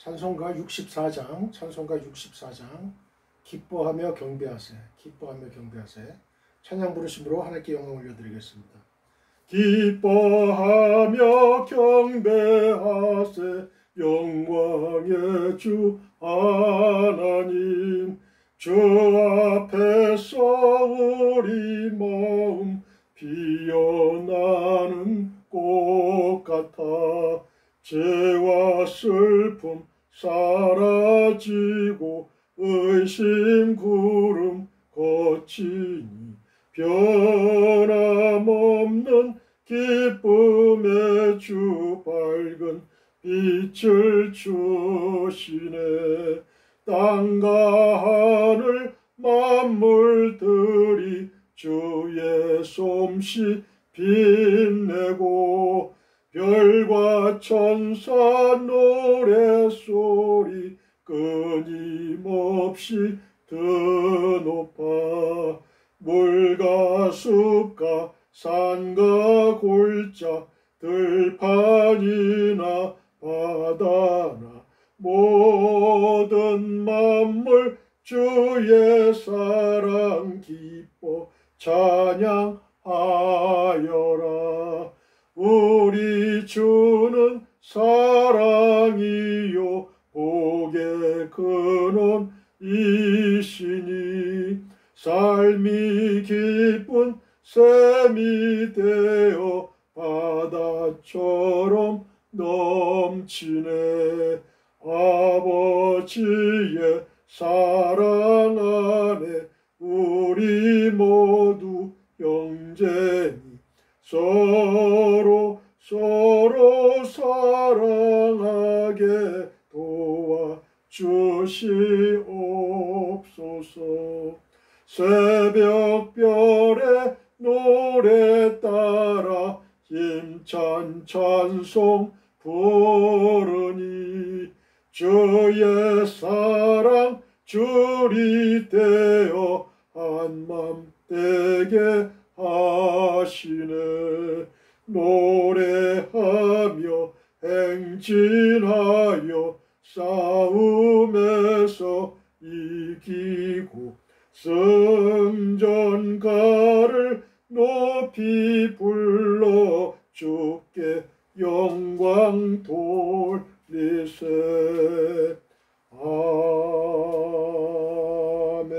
찬송가 64장, 찬송가 64장, 기뻐하며 경배하세, 기뻐하며 경배하세. 찬양 부르심으로 하나님께 영광 올려드리겠습니다. 기뻐하며 경배하세, 영광의 주 하나님. 주 앞에서 우리 마음 피어나는 꽃 같아 죄와 슬픔 사라지고 의심 구름 거치니 변함없는 기쁨의 주 밝은 빛을 주시네. 땅과 하늘 만물들이 주의 솜씨 빛내고 별과 천사 노래소리 끊임없이 드높아 물과 숲과 산과 골짜 들판이나 바다나 모든 만물 주의 사랑 기뻐 찬양하여라. 우리 주는 사랑이요 복의 근원이시니 삶이 기쁜 샘이 되어 바다처럼 넘치네. 아버지의 사랑 안에 우리 모두 형제니 서로 사랑하게 도와주시옵소서. 새벽별의 노래 따라 힘찬 찬송 부르니 주의 사랑 줄이 되어 한맘 되게 하시네. 노래하며 행진하여 싸움에서 이기고 승전가를 높이 불러 주께 영광 돌리세. 아멘.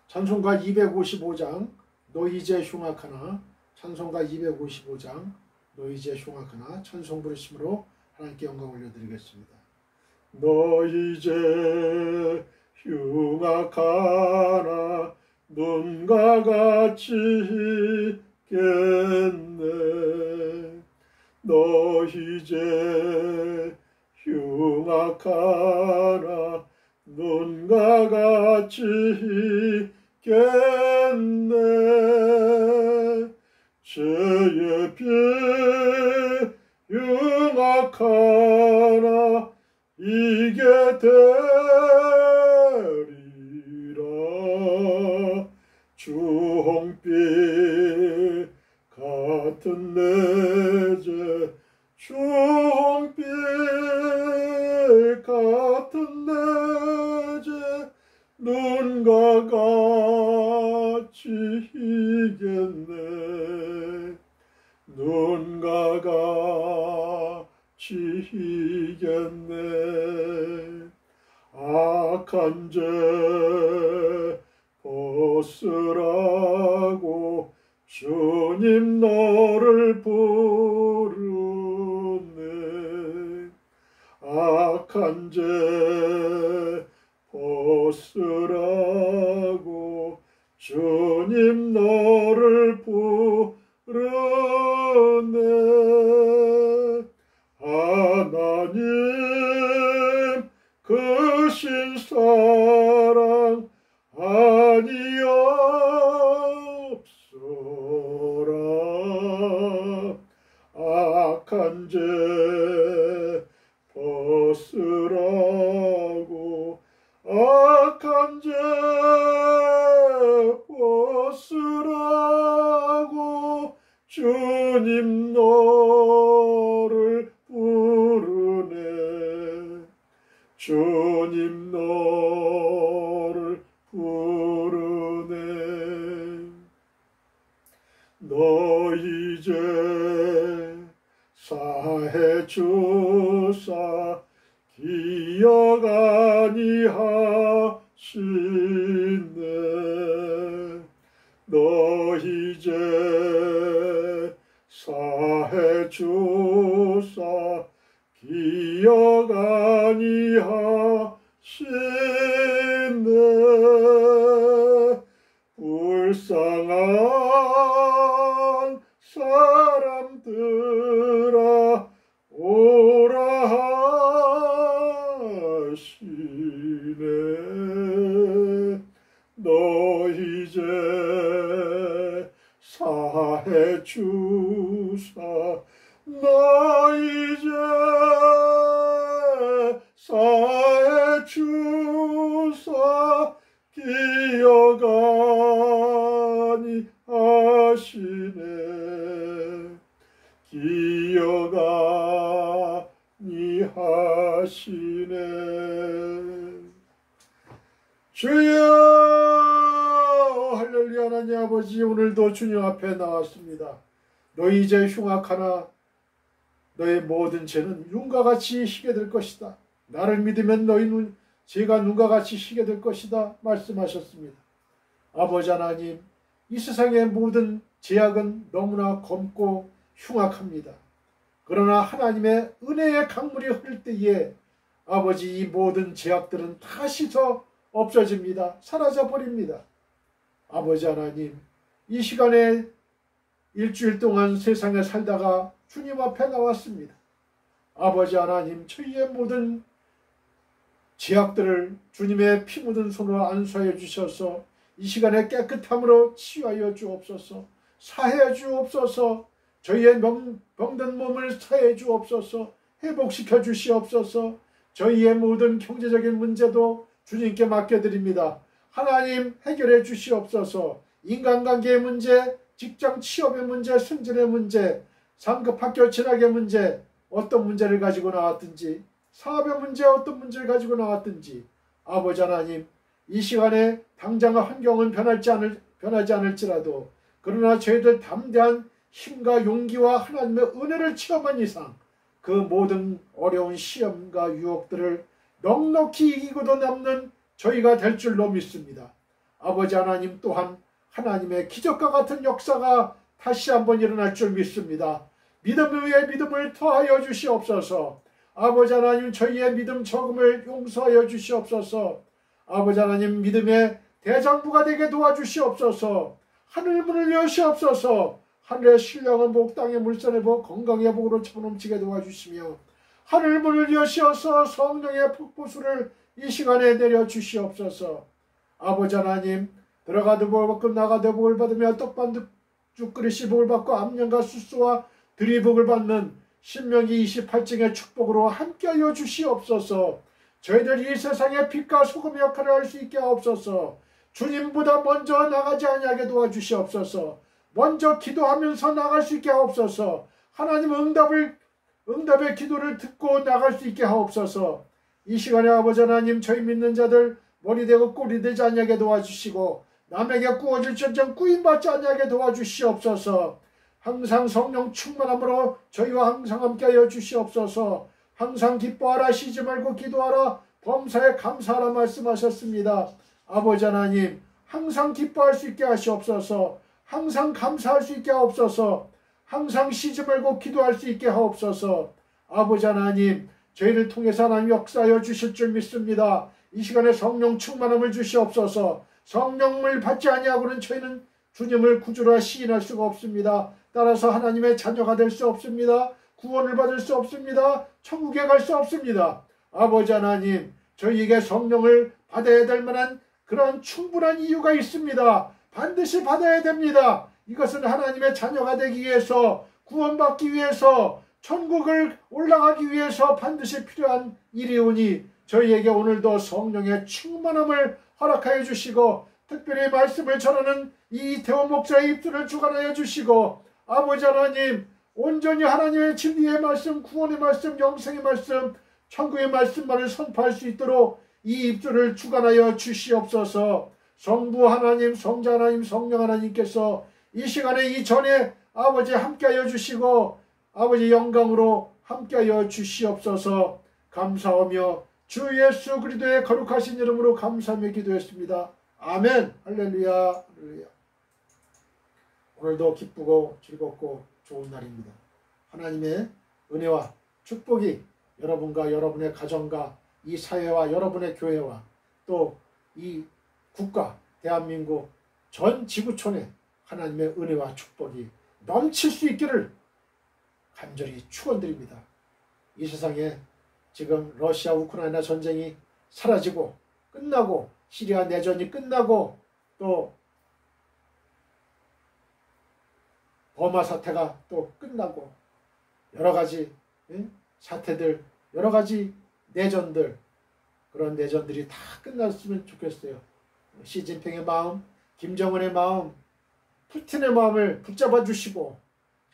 찬송가 255장 너 이제 흉악하나. 찬송가 255장 너 이제 흉악하나. 찬송 부르심으로 하나님께 영광 올려드리겠습니다. 너 이제 흉악하나 눈과 같이 있겠네. 너 이제 흉악하나 눈과 같이 있겠네. 죄의 피 흉악하나 이게 되리라. 주홍빛 같은 내 죄 주홍빛 같은 내 죄 눈과 같이 이겠네. 눈과 같이 이겠네. 악한 죄 벗으라고 주님 너를 부르네. 악한 죄 벗으라고 주님 너를 부르네. 하나님 크신 사랑 아니옵소라. 악한 죄 벗으라고 악한 죄 벗으라고 주님 너를 부르네. 주님 너를 부르네. 너 이제 사해 주사 기억 아니하시네. 너 이제 사해 주사 기억 아니하시네. 불쌍한 사람들아 오라 하시네. 너 이제 사해 주사 너 이제 사해 주사 기억 아니하시네. 기억 아니하시네. 주여 할렐루야. 하나님 아버지, 오늘도 주님 앞에 나왔습니다. 너희 이제 흉악하나 너의 모든 죄는 눈과 같이 희게 될 것이다. 나를 믿으면 너희 죄가 눈과 같이 희게 될 것이다 말씀하셨습니다. 아버지 하나님, 이 세상의 모든 죄악은 너무나 검고 흉악합니다. 그러나 하나님의 은혜의 강물이 흐를 때에 아버지, 이 모든 죄악들은 다 씻어 없어집니다. 사라져버립니다. 아버지 하나님, 이 시간에 일주일 동안 세상에 살다가 주님 앞에 나왔습니다. 아버지 하나님, 저희의 모든 죄악들을 주님의 피 묻은 손으로 안수하여 주셔서 이 시간에 깨끗함으로 치유하여 주옵소서. 사해 주옵소서. 저희의 병든 몸을 사해 주옵소서. 회복시켜 주시옵소서. 저희의 모든 경제적인 문제도 주님께 맡겨드립니다. 하나님, 해결해 주시옵소서. 인간관계의 문제, 직장 취업의 문제, 승진의 문제, 상급 학교 진학의 문제, 어떤 문제를 가지고 나왔든지, 사업의 문제, 어떤 문제를 가지고 나왔든지, 아버지 하나님, 이 시간에 당장 환경은 변하지 않을지라도 그러나 저희들 담대한 힘과 용기와 하나님의 은혜를 체험한 이상 그 모든 어려운 시험과 유혹들을 넉넉히 이기고도 남는 저희가 될 줄로 믿습니다. 아버지 하나님, 또한 하나님의 기적과 같은 역사가 다시 한번 일어날 줄 믿습니다. 믿음 위에 믿음을 더하여 주시옵소서. 아버지 하나님, 저희의 믿음 적음을 용서하여 주시옵소서. 아버지 하나님, 믿음의 대장부가 되게 도와주시옵소서. 하늘문을 여시옵소서. 하늘의 신령한 복, 땅의 물선의 복, 건강의 복으로 차넘치게 도와주시며 하늘문을 여시어서 성령의 폭포수를 이 시간에 내려주시옵소서. 아버지 하나님, 들어가도 복을 받고 나가도 복을 받으며 떡반죽 그릇이 복을 받고 암령과 수수와 들이 복을 받는 신명기 28장의 축복으로 함께하여 주시옵소서. 저희들 이 세상의 빛과 소금의 역할을 할 수 있게 하옵소서. 주님보다 먼저 나가지 아니하게 도와주시옵소서. 먼저 기도하면서 나갈 수 있게 하옵소서. 하나님 응답의 기도를 듣고 나갈 수 있게 하옵소서. 이 시간에 아버지 하나님, 저희 믿는 자들 머리 되고 꼴이 되지 아니하게 도와주시고 남에게 꾸어질지언정 꾸임받지 아니하게 도와주시옵소서. 항상 성령 충만함으로 저희와 항상 함께하여 주시옵소서. 항상 기뻐하라, 쉬지 말고 기도하라, 범사에 감사하라 말씀하셨습니다. 아버지 하나님, 항상 기뻐할 수 있게 하시옵소서. 항상 감사할 수 있게 하옵소서. 항상 쉬지 말고 기도할 수 있게 하옵소서. 아버지 하나님, 저희를 통해서 하나님 역사하여 주실 줄 믿습니다. 이 시간에 성령 충만함을 주시옵소서. 성령을 받지 아니하고는 저희는 주님을 구주로 시인할 수가 없습니다. 따라서 하나님의 자녀가 될 수 없습니다. 구원을 받을 수 없습니다. 천국에 갈 수 없습니다. 아버지 하나님, 저희에게 성령을 받아야 될 만한 그런 충분한 이유가 있습니다. 반드시 받아야 됩니다. 이것은 하나님의 자녀가 되기 위해서, 구원받기 위해서, 천국을 올라가기 위해서 반드시 필요한 일이오니 저희에게 오늘도 성령의 충만함을 허락하여 주시고 특별히 말씀을 전하는 이 대원 목사의 입술을 주관하여 주시고 아버지 하나님, 온전히 하나님의 진리의 말씀, 구원의 말씀, 영생의 말씀 천국의 말씀만을 선포할 수 있도록 이 입술을 주관하여 주시옵소서. 성부 하나님, 성자 하나님, 성령 하나님께서 이 시간에 이전에 아버지 함께하여 주시고 아버지 영광으로 함께하여 주시옵소서. 감사하며 주 예수 그리스도의 거룩하신 이름으로 감사하며 기도했습니다. 아멘. 할렐루야. 할렐루야. 오늘도 기쁘고 즐겁고 좋은 날입니다. 하나님의 은혜와 축복이 여러분과 여러분의 가정과 이 사회와 여러분의 교회와 또 이 국가 대한민국 전 지구촌에 하나님의 은혜와 축복이 넘칠 수 있기를 간절히 축원드립니다. 이 세상에 지금 러시아 우크라이나 전쟁이 사라지고 끝나고 시리아 내전이 끝나고 또 버마 사태가 또 끝나고 여러 가지 사태들, 여러 가지 내전들, 그런 내전들이 다 끝났으면 좋겠어요. 시진핑의 마음, 김정은의 마음, 푸틴의 마음을 붙잡아 주시고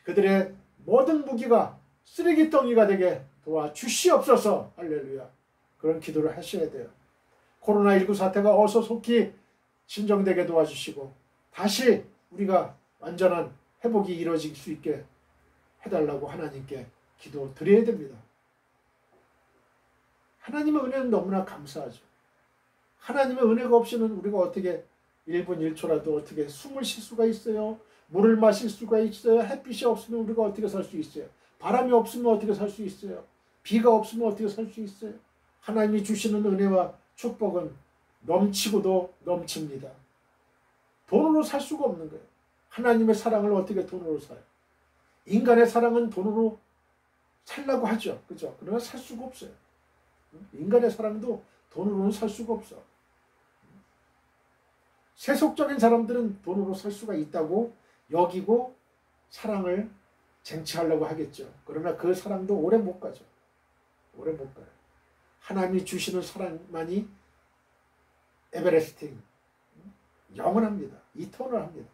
그들의 모든 무기가 쓰레기덩이가 되게 도와주시옵소서. 할렐루야. 그런 기도를 하셔야 돼요. 코로나19 사태가 어서 속히 진정되게 도와주시고 다시 우리가 완전한 회복이 이루어질 수 있게 해달라고 하나님께 기도 드려야 됩니다. 하나님의 은혜는 너무나 감사하죠. 하나님의 은혜가 없이는 우리가 어떻게 1분 1초라도 어떻게 숨을 쉴 수가 있어요? 물을 마실 수가 있어요? 햇빛이 없으면 우리가 어떻게 살 수 있어요? 바람이 없으면 어떻게 살 수 있어요? 비가 없으면 어떻게 살 수 있어요? 하나님이 주시는 은혜와 축복은 넘치고도 넘칩니다. 돈으로 살 수가 없는 거예요. 하나님의 사랑을 어떻게 돈으로 사요? 인간의 사랑은 돈으로 살라고 하죠. 그죠? 그러나 살 수가 없어요. 인간의 사랑도 돈으로는 살 수가 없어. 세속적인 사람들은 돈으로 살 수가 있다고 여기고 사랑을 쟁취하려고 하겠죠. 그러나 그 사랑도 오래 못 가죠. 오래 못 가요. 하나님이 주시는 사랑만이 에베레스팅, 영원합니다. 이터널합니다.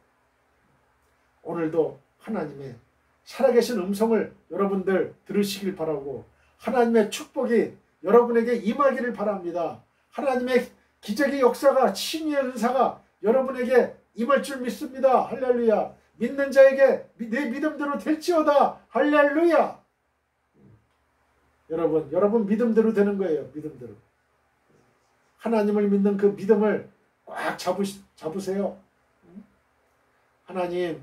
오늘도 하나님의 살아계신 음성을 여러분들 들으시길 바라고 하나님의 축복이 여러분에게 임하기를 바랍니다. 하나님의 기적의 역사가 신의 은사가 여러분에게 임할 줄 믿습니다. 할렐루야. 믿는 자에게 내 믿음대로 될지어다. 할렐루야. 여러분 믿음대로 되는 거예요. 믿음대로. 하나님을 믿는 그 믿음을 꽉 잡으세요. 하나님,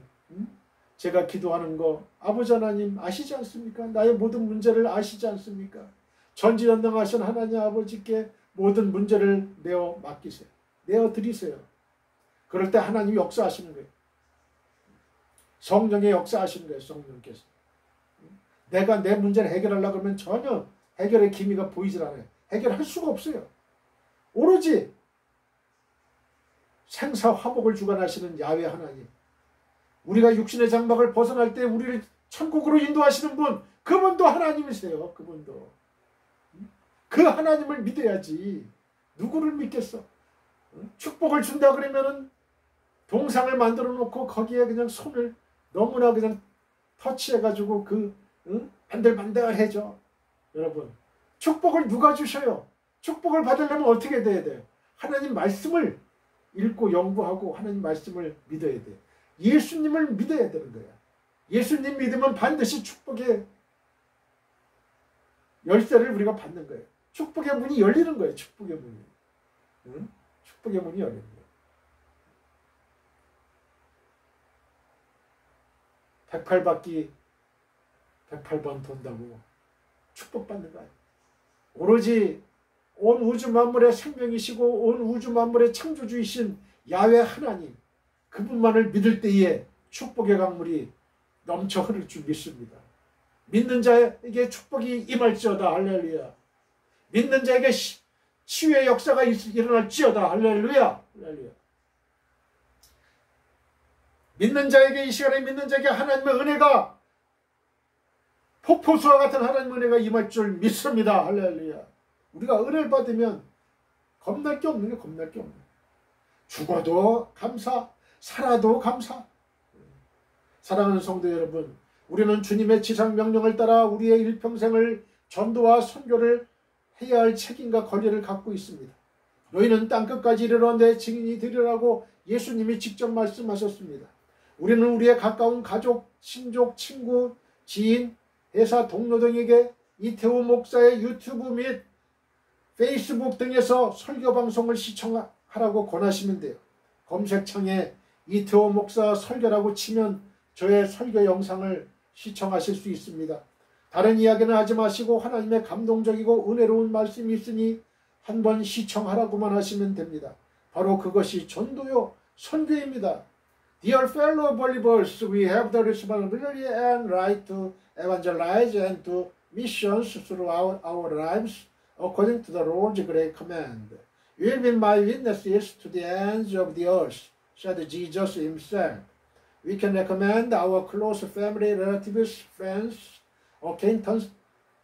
제가 기도하는 거 아버지 하나님 아시지 않습니까? 나의 모든 문제를 아시지 않습니까? 전지전능하신 하나님 아버지께 모든 문제를 내어 맡기세요. 내어 드리세요. 그럴 때 하나님이 역사하시는 거예요. 성령의 역사하시는 거예요. 성령께서. 내가 내 문제를 해결하려고 하면 전혀 해결의 기미가 보이질 않아요. 해결할 수가 없어요. 오로지 생사 화복을 주관하시는 야훼 하나님. 우리가 육신의 장막을 벗어날 때 우리를 천국으로 인도하시는 분, 그분도 하나님이세요. 그분도. 그 하나님을 믿어야지. 누구를 믿겠어? 축복을 준다 그러면은 동상을 만들어 놓고 거기에 그냥 손을 너무나 그냥 터치해가지고 반들반들해져. 여러분, 축복을 누가 주셔요? 축복을 받으려면 어떻게 돼야 돼요? 하나님 말씀을 읽고 연구하고 하나님 말씀을 믿어야 돼요. 예수님을 믿어야 되는 거야. 예수님 믿으면 반드시 축복의 열쇠를 우리가 받는 거예요. 축복의 문이 열리는 거예요. 축복의 문이. 응? 축복의 문이 열리는 거예요. 108바퀴 108번 돈다고 축복받는 거예요. 오로지 온 우주 만물의 생명이시고 온 우주 만물의 창조주이신 야훼 하나님, 그분만을 믿을 때에 축복의 강물이 넘쳐 흐를 줄 믿습니다. 믿는 자에게 축복이 임할지어다. 할렐루야. 믿는 자에게 치유의 역사가 일어날지어다. 할렐루야. 할렐루야. 믿는 자에게, 이 시간에 믿는 자에게 하나님의 은혜가, 폭포수와 같은 하나님의 은혜가 임할 줄 믿습니다. 할렐루야. 우리가 은혜를 받으면 겁날 게 없는 게 겁날 게 없는 거예요. 죽어도 감사, 살아도 감사. 사랑하는 성도 여러분, 우리는 주님의 지상 명령을 따라 우리의 일평생을 전도와 선교를 해야 할 책임과 권리를 갖고 있습니다. 너희는 땅끝까지 이르러 내 증인이 되리라고 예수님이 직접 말씀하셨습니다. 우리는 우리의 가까운 가족, 친족, 친구, 지인, 회사 동료 등에게 이태호 목사의 유튜브 및 페이스북 등에서 설교 방송을 시청하라고 권하시면 돼요. 검색창에 이태호 목사 설교라고 치면 저의 설교 영상을 시청하실 수 있습니다. 다른 이야기는 하지 마시고 하나님의 감동적이고 은혜로운 말씀이 있으니 한번 시청하라고만 하시면 됩니다. 바로 그것이 전도요 선교입니다. Dear fellow believers, we have the responsibility and right to evangelize and to missions throughout our lives according to the Lord's great command. You will be my witnesses to the ends of the earth, said Jesus himself. We can recommend our close family, relatives, friends,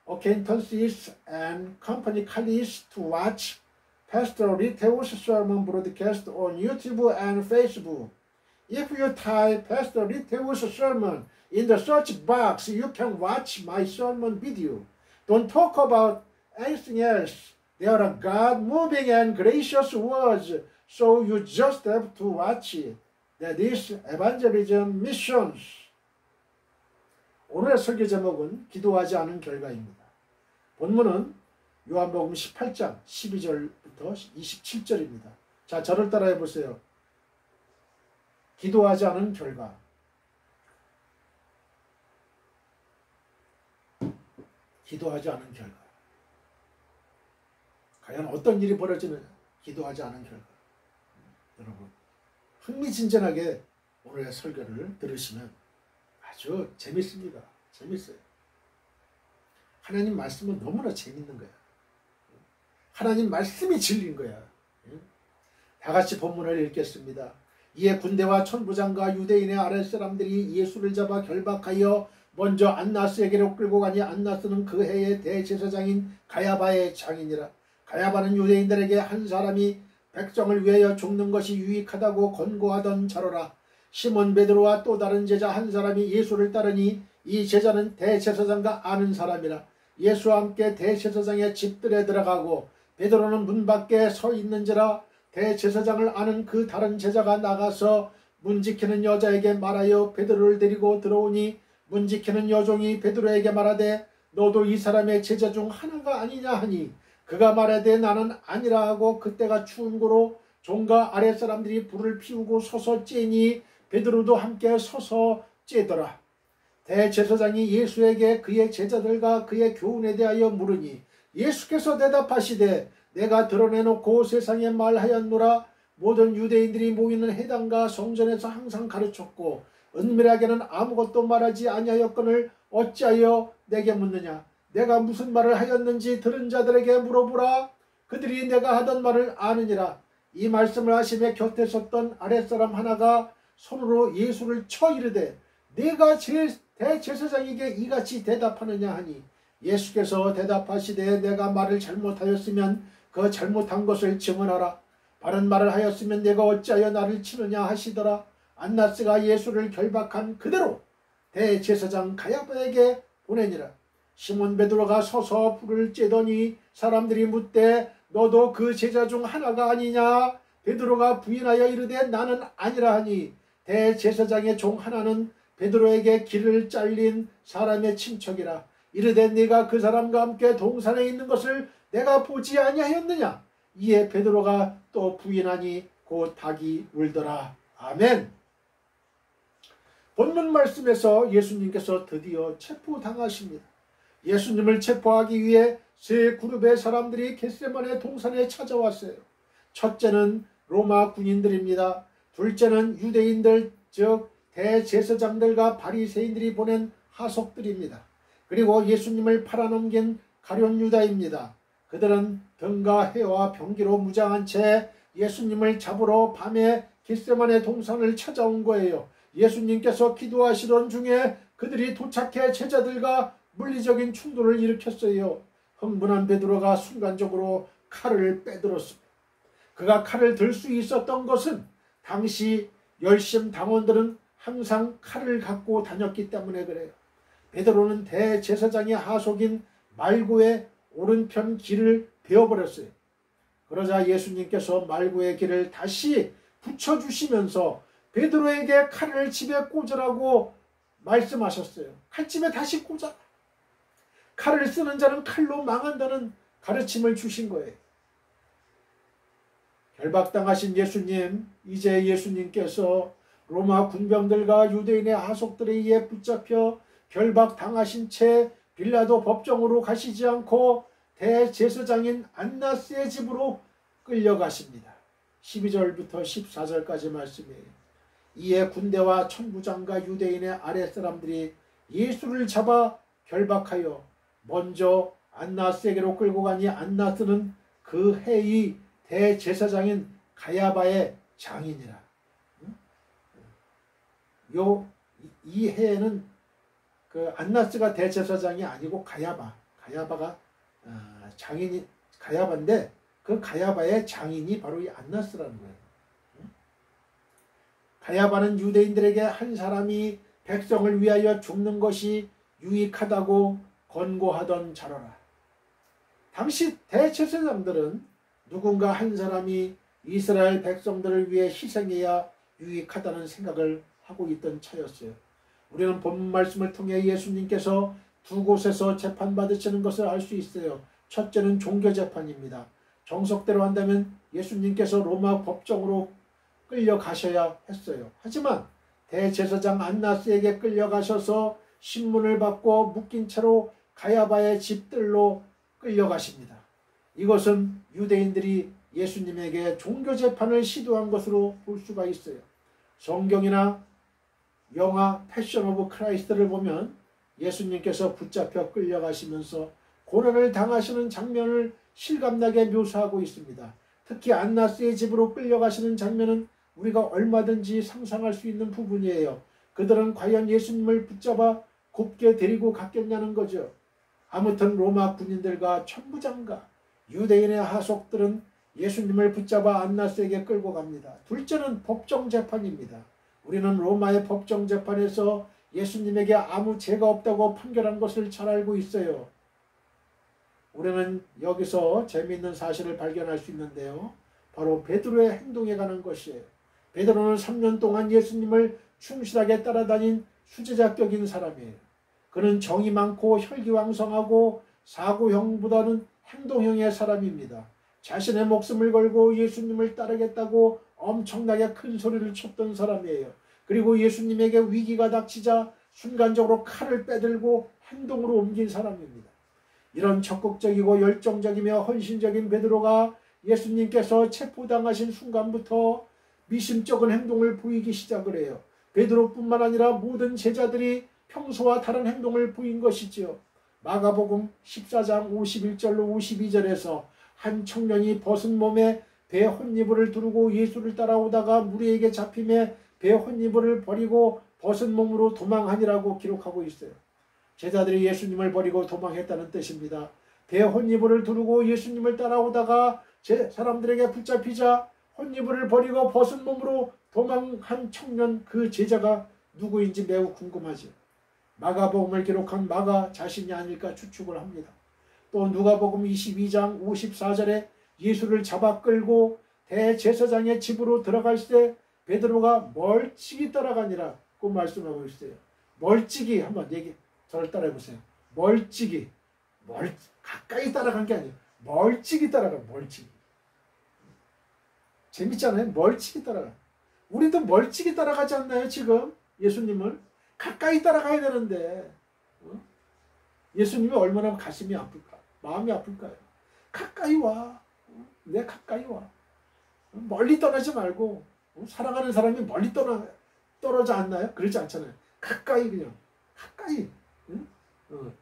acquaintances, and company colleagues to watch Pastor Riteo's sermon broadcast on YouTube and Facebook. If you type Pastor Riteo's sermon in the search box, you can watch my sermon video. Don't talk about anything else. They are God moving and gracious words, so you just have to watch it. That is evangelism missions. 오늘의 설교 제목은 기도하지 않은 결과입니다. 본문은 요한복음 18장 12절부터 27절입니다. 자, 저를 따라해 보세요. 기도하지 않은 결과. 기도하지 않은 결과. 과연 어떤 일이 벌어지느냐? 기도하지 않은 결과. 여러분, 흥미진진하게 오늘의 설교를 들으시면 아주 재밌습니다. 재밌어요. 하나님 말씀은 너무나 재밌는 거야. 하나님 말씀이 진리인 거야. 다 같이 본문을 읽겠습니다. 이에 군대와 천부장과 유대인의 아랫사람들이 예수를 잡아 결박하여 먼저 안나스에게로 끌고 가니 안나스는 그 해의 대제사장인 가야바의 장인이라. 가야바는 유대인들에게 한 사람이 백성을 위하여 죽는 것이 유익하다고 권고하던 자로라. 시몬 베드로와 또 다른 제자 한 사람이 예수를 따르니 이 제자는 대제사장과 아는 사람이라. 예수와 함께 대제사장의 집들에 들어가고 베드로는 문 밖에 서 있는지라. 대제사장을 아는 그 다른 제자가 나가서 문 지키는 여자에게 말하여 베드로를 데리고 들어오니 문 지키는 여종이 베드로에게 말하되 너도 이 사람의 제자 중 하나가 아니냐 하니 그가 말하되 나는 아니라 하고 그때가 추운 고로 종과 아랫사람들이 불을 피우고 서서 쬐니 베드로도 함께 서서 쬐더라. 대제사장이 예수에게 그의 제자들과 그의 교훈에 대하여 물으니 예수께서 대답하시되 내가 드러내놓고 세상에 말하였노라. 모든 유대인들이 모이는 회당과 성전에서 항상 가르쳤고 은밀하게는 아무것도 말하지 아니하였거늘 어찌하여 내게 묻느냐. 내가 무슨 말을 하였는지 들은 자들에게 물어보라. 그들이 내가 하던 말을 아느니라. 이 말씀을 하시며 곁에 섰던 아랫사람 하나가 손으로 예수를 쳐 이르되 네가 대제사장에게 이같이 대답하느냐 하니 예수께서 대답하시되 내가 말을 잘못하였으면 그 잘못한 것을 증언하라. 바른 말을 하였으면 내가 어찌하여 나를 치느냐 하시더라. 안나스가 예수를 결박한 그대로 대제사장 가야바에게 보내니라. 시몬 베드로가 서서 불을 쬐더니 사람들이 묻되 너도 그 제자 중 하나가 아니냐. 베드로가 부인하여 이르되 나는 아니라 하니 대제사장의 종 하나는 베드로에게 길을 잘린 사람의 친척이라. 이르되 네가 그 사람과 함께 동산에 있는 것을 내가 보지 아니하였느냐. 이에 베드로가 또 부인하니 곧 닭이 울더라. 아멘. 본문 말씀에서 예수님께서 드디어 체포당하십니다. 예수님을 체포하기 위해 세 그룹의 사람들이 겟세마네 동산에 찾아왔어요. 첫째는 로마 군인들입니다. 둘째는 유대인들 즉 대제사장들과 바리새인들이 보낸 하속들입니다. 그리고 예수님을 팔아넘긴 가룟 유다입니다. 그들은 등과 해와 병기로 무장한 채 예수님을 잡으러 밤에 겟세마네 동산을 찾아온 거예요. 예수님께서 기도하시던 중에 그들이 도착해 제자들과 물리적인 충돌을 일으켰어요. 흥분한 베드로가 순간적으로 칼을 빼들었습니다. 그가 칼을 들 수 있었던 것은 당시 열심 당원들은 항상 칼을 갖고 다녔기 때문에 그래요. 베드로는 대제사장의 하속인 말고의 오른편 길을 베어버렸어요. 그러자 예수님께서 말구의 길을 다시 붙여주시면서 베드로에게 칼을 집에 꽂으라고 말씀하셨어요. 칼집에 다시 꽂아. 칼을 쓰는 자는 칼로 망한다는 가르침을 주신 거예요. 결박당하신 예수님, 이제 예수님께서 로마 군병들과 유대인의 하속들에 의해 붙잡혀 결박당하신 채 빌라도 법정으로 가시지 않고 대제사장인 안나스의 집으로 끌려가십니다. 12절부터 14절까지 말씀이에요. 이에 군대와 천부장과 유대인의 아랫사람들이 예수를 잡아 결박하여 먼저 안나스에게로 끌고 가니 안나스는 그 해의 대제사장인 가야바의 장인이라. 이 해에는 그 안나스가 대제사장이 아니고 가야바가 장인이 가야바인데 그 가야바의 장인이 바로 이 안나스라는 거예요. 가야바는 유대인들에게 한 사람이 백성을 위하여 죽는 것이 유익하다고 권고하던 자로라. 당시 대제사장들은 누군가 한 사람이 이스라엘 백성들을 위해 희생해야 유익하다는 생각을 하고 있던 차였어요. 우리는 본문 말씀을 통해 예수님께서 두 곳에서 재판받으시는 것을 알 수 있어요. 첫째는 종교재판입니다. 정석대로 한다면 예수님께서 로마 법정으로 끌려가셔야 했어요. 하지만 대제사장 안나스에게 끌려가셔서 신문을 받고 묶인 채로 가야바의 집들로 끌려가십니다. 이것은 유대인들이 예수님에게 종교재판을 시도한 것으로 볼 수가 있어요. 성경이나 영화 패션 오브 크라이스트를 보면 예수님께서 붙잡혀 끌려가시면서 고난을 당하시는 장면을 실감나게 묘사하고 있습니다. 특히 안나스의 집으로 끌려가시는 장면은 우리가 얼마든지 상상할 수 있는 부분이에요. 그들은 과연 예수님을 붙잡아 곱게 데리고 갔겠냐는 거죠. 아무튼 로마 군인들과 천부장과 유대인의 하속들은 예수님을 붙잡아 안나스에게 끌고 갑니다. 둘째는 법정재판입니다. 우리는 로마의 법정재판에서 예수님에게 아무 죄가 없다고 판결한 것을 잘 알고 있어요. 우리는 여기서 재미있는 사실을 발견할 수 있는데요. 바로 베드로의 행동에 관한 것이에요. 베드로는 3년 동안 예수님을 충실하게 따라다닌 수제자격인 사람이에요. 그는 정이 많고 혈기왕성하고 사고형보다는 행동형의 사람입니다. 자신의 목숨을 걸고 예수님을 따르겠다고 엄청나게 큰 소리를 쳤던 사람이에요. 그리고 예수님에게 위기가 닥치자 순간적으로 칼을 빼들고 행동으로 옮긴 사람입니다. 이런 적극적이고 열정적이며 헌신적인 베드로가 예수님께서 체포당하신 순간부터 미심쩍은 행동을 보이기 시작을 해요. 베드로뿐만 아니라 모든 제자들이 평소와 다른 행동을 보인 것이지요. 마가복음 14장 51절로 52절에서 한 청년이 벗은 몸에 배 혼이불을 두르고 예수를 따라오다가 무리에게 잡힘에 배 혼이불을 버리고 벗은 몸으로 도망하니라고 기록하고 있어요. 제자들이 예수님을 버리고 도망했다는 뜻입니다. 배 혼이불을 두르고 예수님을 따라오다가 사람들에게 붙잡히자 혼이불을 버리고 벗은 몸으로 도망한 청년, 그 제자가 누구인지 매우 궁금하죠. 마가복음을 기록한 마가 자신이 아닐까 추측을 합니다. 또 누가복음 22장 54절에 예수를 잡아 끌고 대제사장의 집으로 들어갈 때 베드로가 멀찍이 따라가니라고 말씀하고 있어요. 멀찍이 한번 저를 따라해보세요. 멀찍이. 가까이 따라간 게 아니에요. 멀찍이 따라가. 멀찍이. 재밌잖아요. 멀찍이 따라가. 우리도 멀찍이 따라가지 않나요? 지금 예수님을 가까이 따라가야 되는데 예수님이 얼마나 가슴이 아플까? 마음이 아플까요? 가까이 와. 내 가까이 와. 멀리 떠나지 말고. 사랑하는 사람이 멀리 떨어져 않나요? 그러지 않잖아요. 가까이 그냥. 가까이.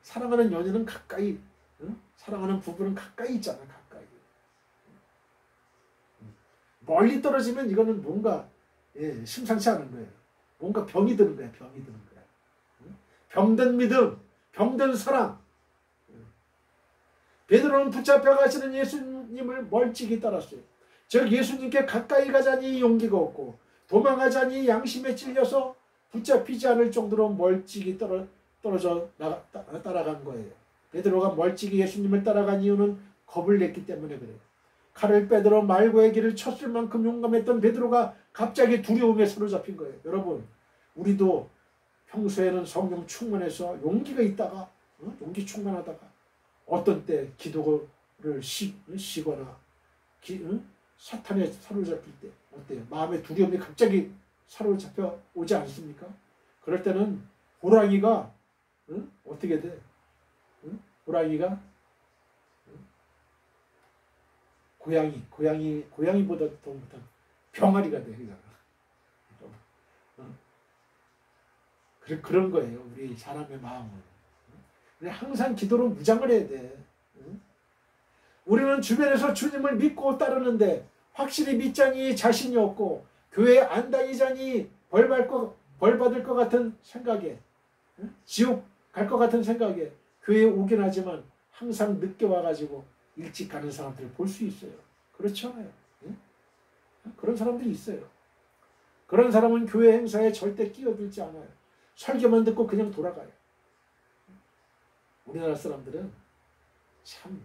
사랑하는 연인은 가까이. 사랑하는 부부는 가까이 있잖아. 가까이. 멀리 떨어지면 이거는 뭔가 심상치 않은 거예요. 뭔가 병이 드는 거야. 병이 드는 거야. 병든 믿음, 병든 사랑. 베드로는 붙잡혀 가시는 예수님을 멀찍이 따랐어요. 즉 예수님께 가까이 가자니 용기가 없고 도망가자니 양심에 찔려서 붙잡히지 않을 정도로 멀찍이 떨어져 따라간 거예요. 베드로가 멀찍이 예수님을 따라간 이유는 겁을 냈기 때문에 그래요. 칼을 빼들어 말고의 길을 쳤을 만큼 용감했던 베드로가 갑자기 두려움에 사로잡힌 거예요. 여러분, 우리도 평소에는 성령 충만해서 용기가 있다가 용기 충만하다가 어떤 때 기도를 쉬거나 사탄에 사로잡힐 때 어때요? 마음의 두려움이 갑자기 사로잡혀 오지 않습니까? 그럴 때는 호랑이가 어떻게 돼? 호랑이가 고양이보다 더 못한 병아리가 돼. 그런 거예요. 우리 사람의 마음은. 항상 기도로 무장을 해야 돼. 우리는 주변에서 주님을 믿고 따르는데 확실히 믿자니 자신이 없고 교회 안 다니자니 벌 받을 것 같은 생각에 지옥 갈 것 같은 생각에 교회에 오긴 하지만 항상 늦게 와가지고 일찍 가는 사람들을 볼 수 있어요. 그렇지 않아요? 그런 사람들이 있어요. 그런 사람은 교회 행사에 절대 끼어들지 않아요. 설교만 듣고 그냥 돌아가요. 우리나라 사람들은 참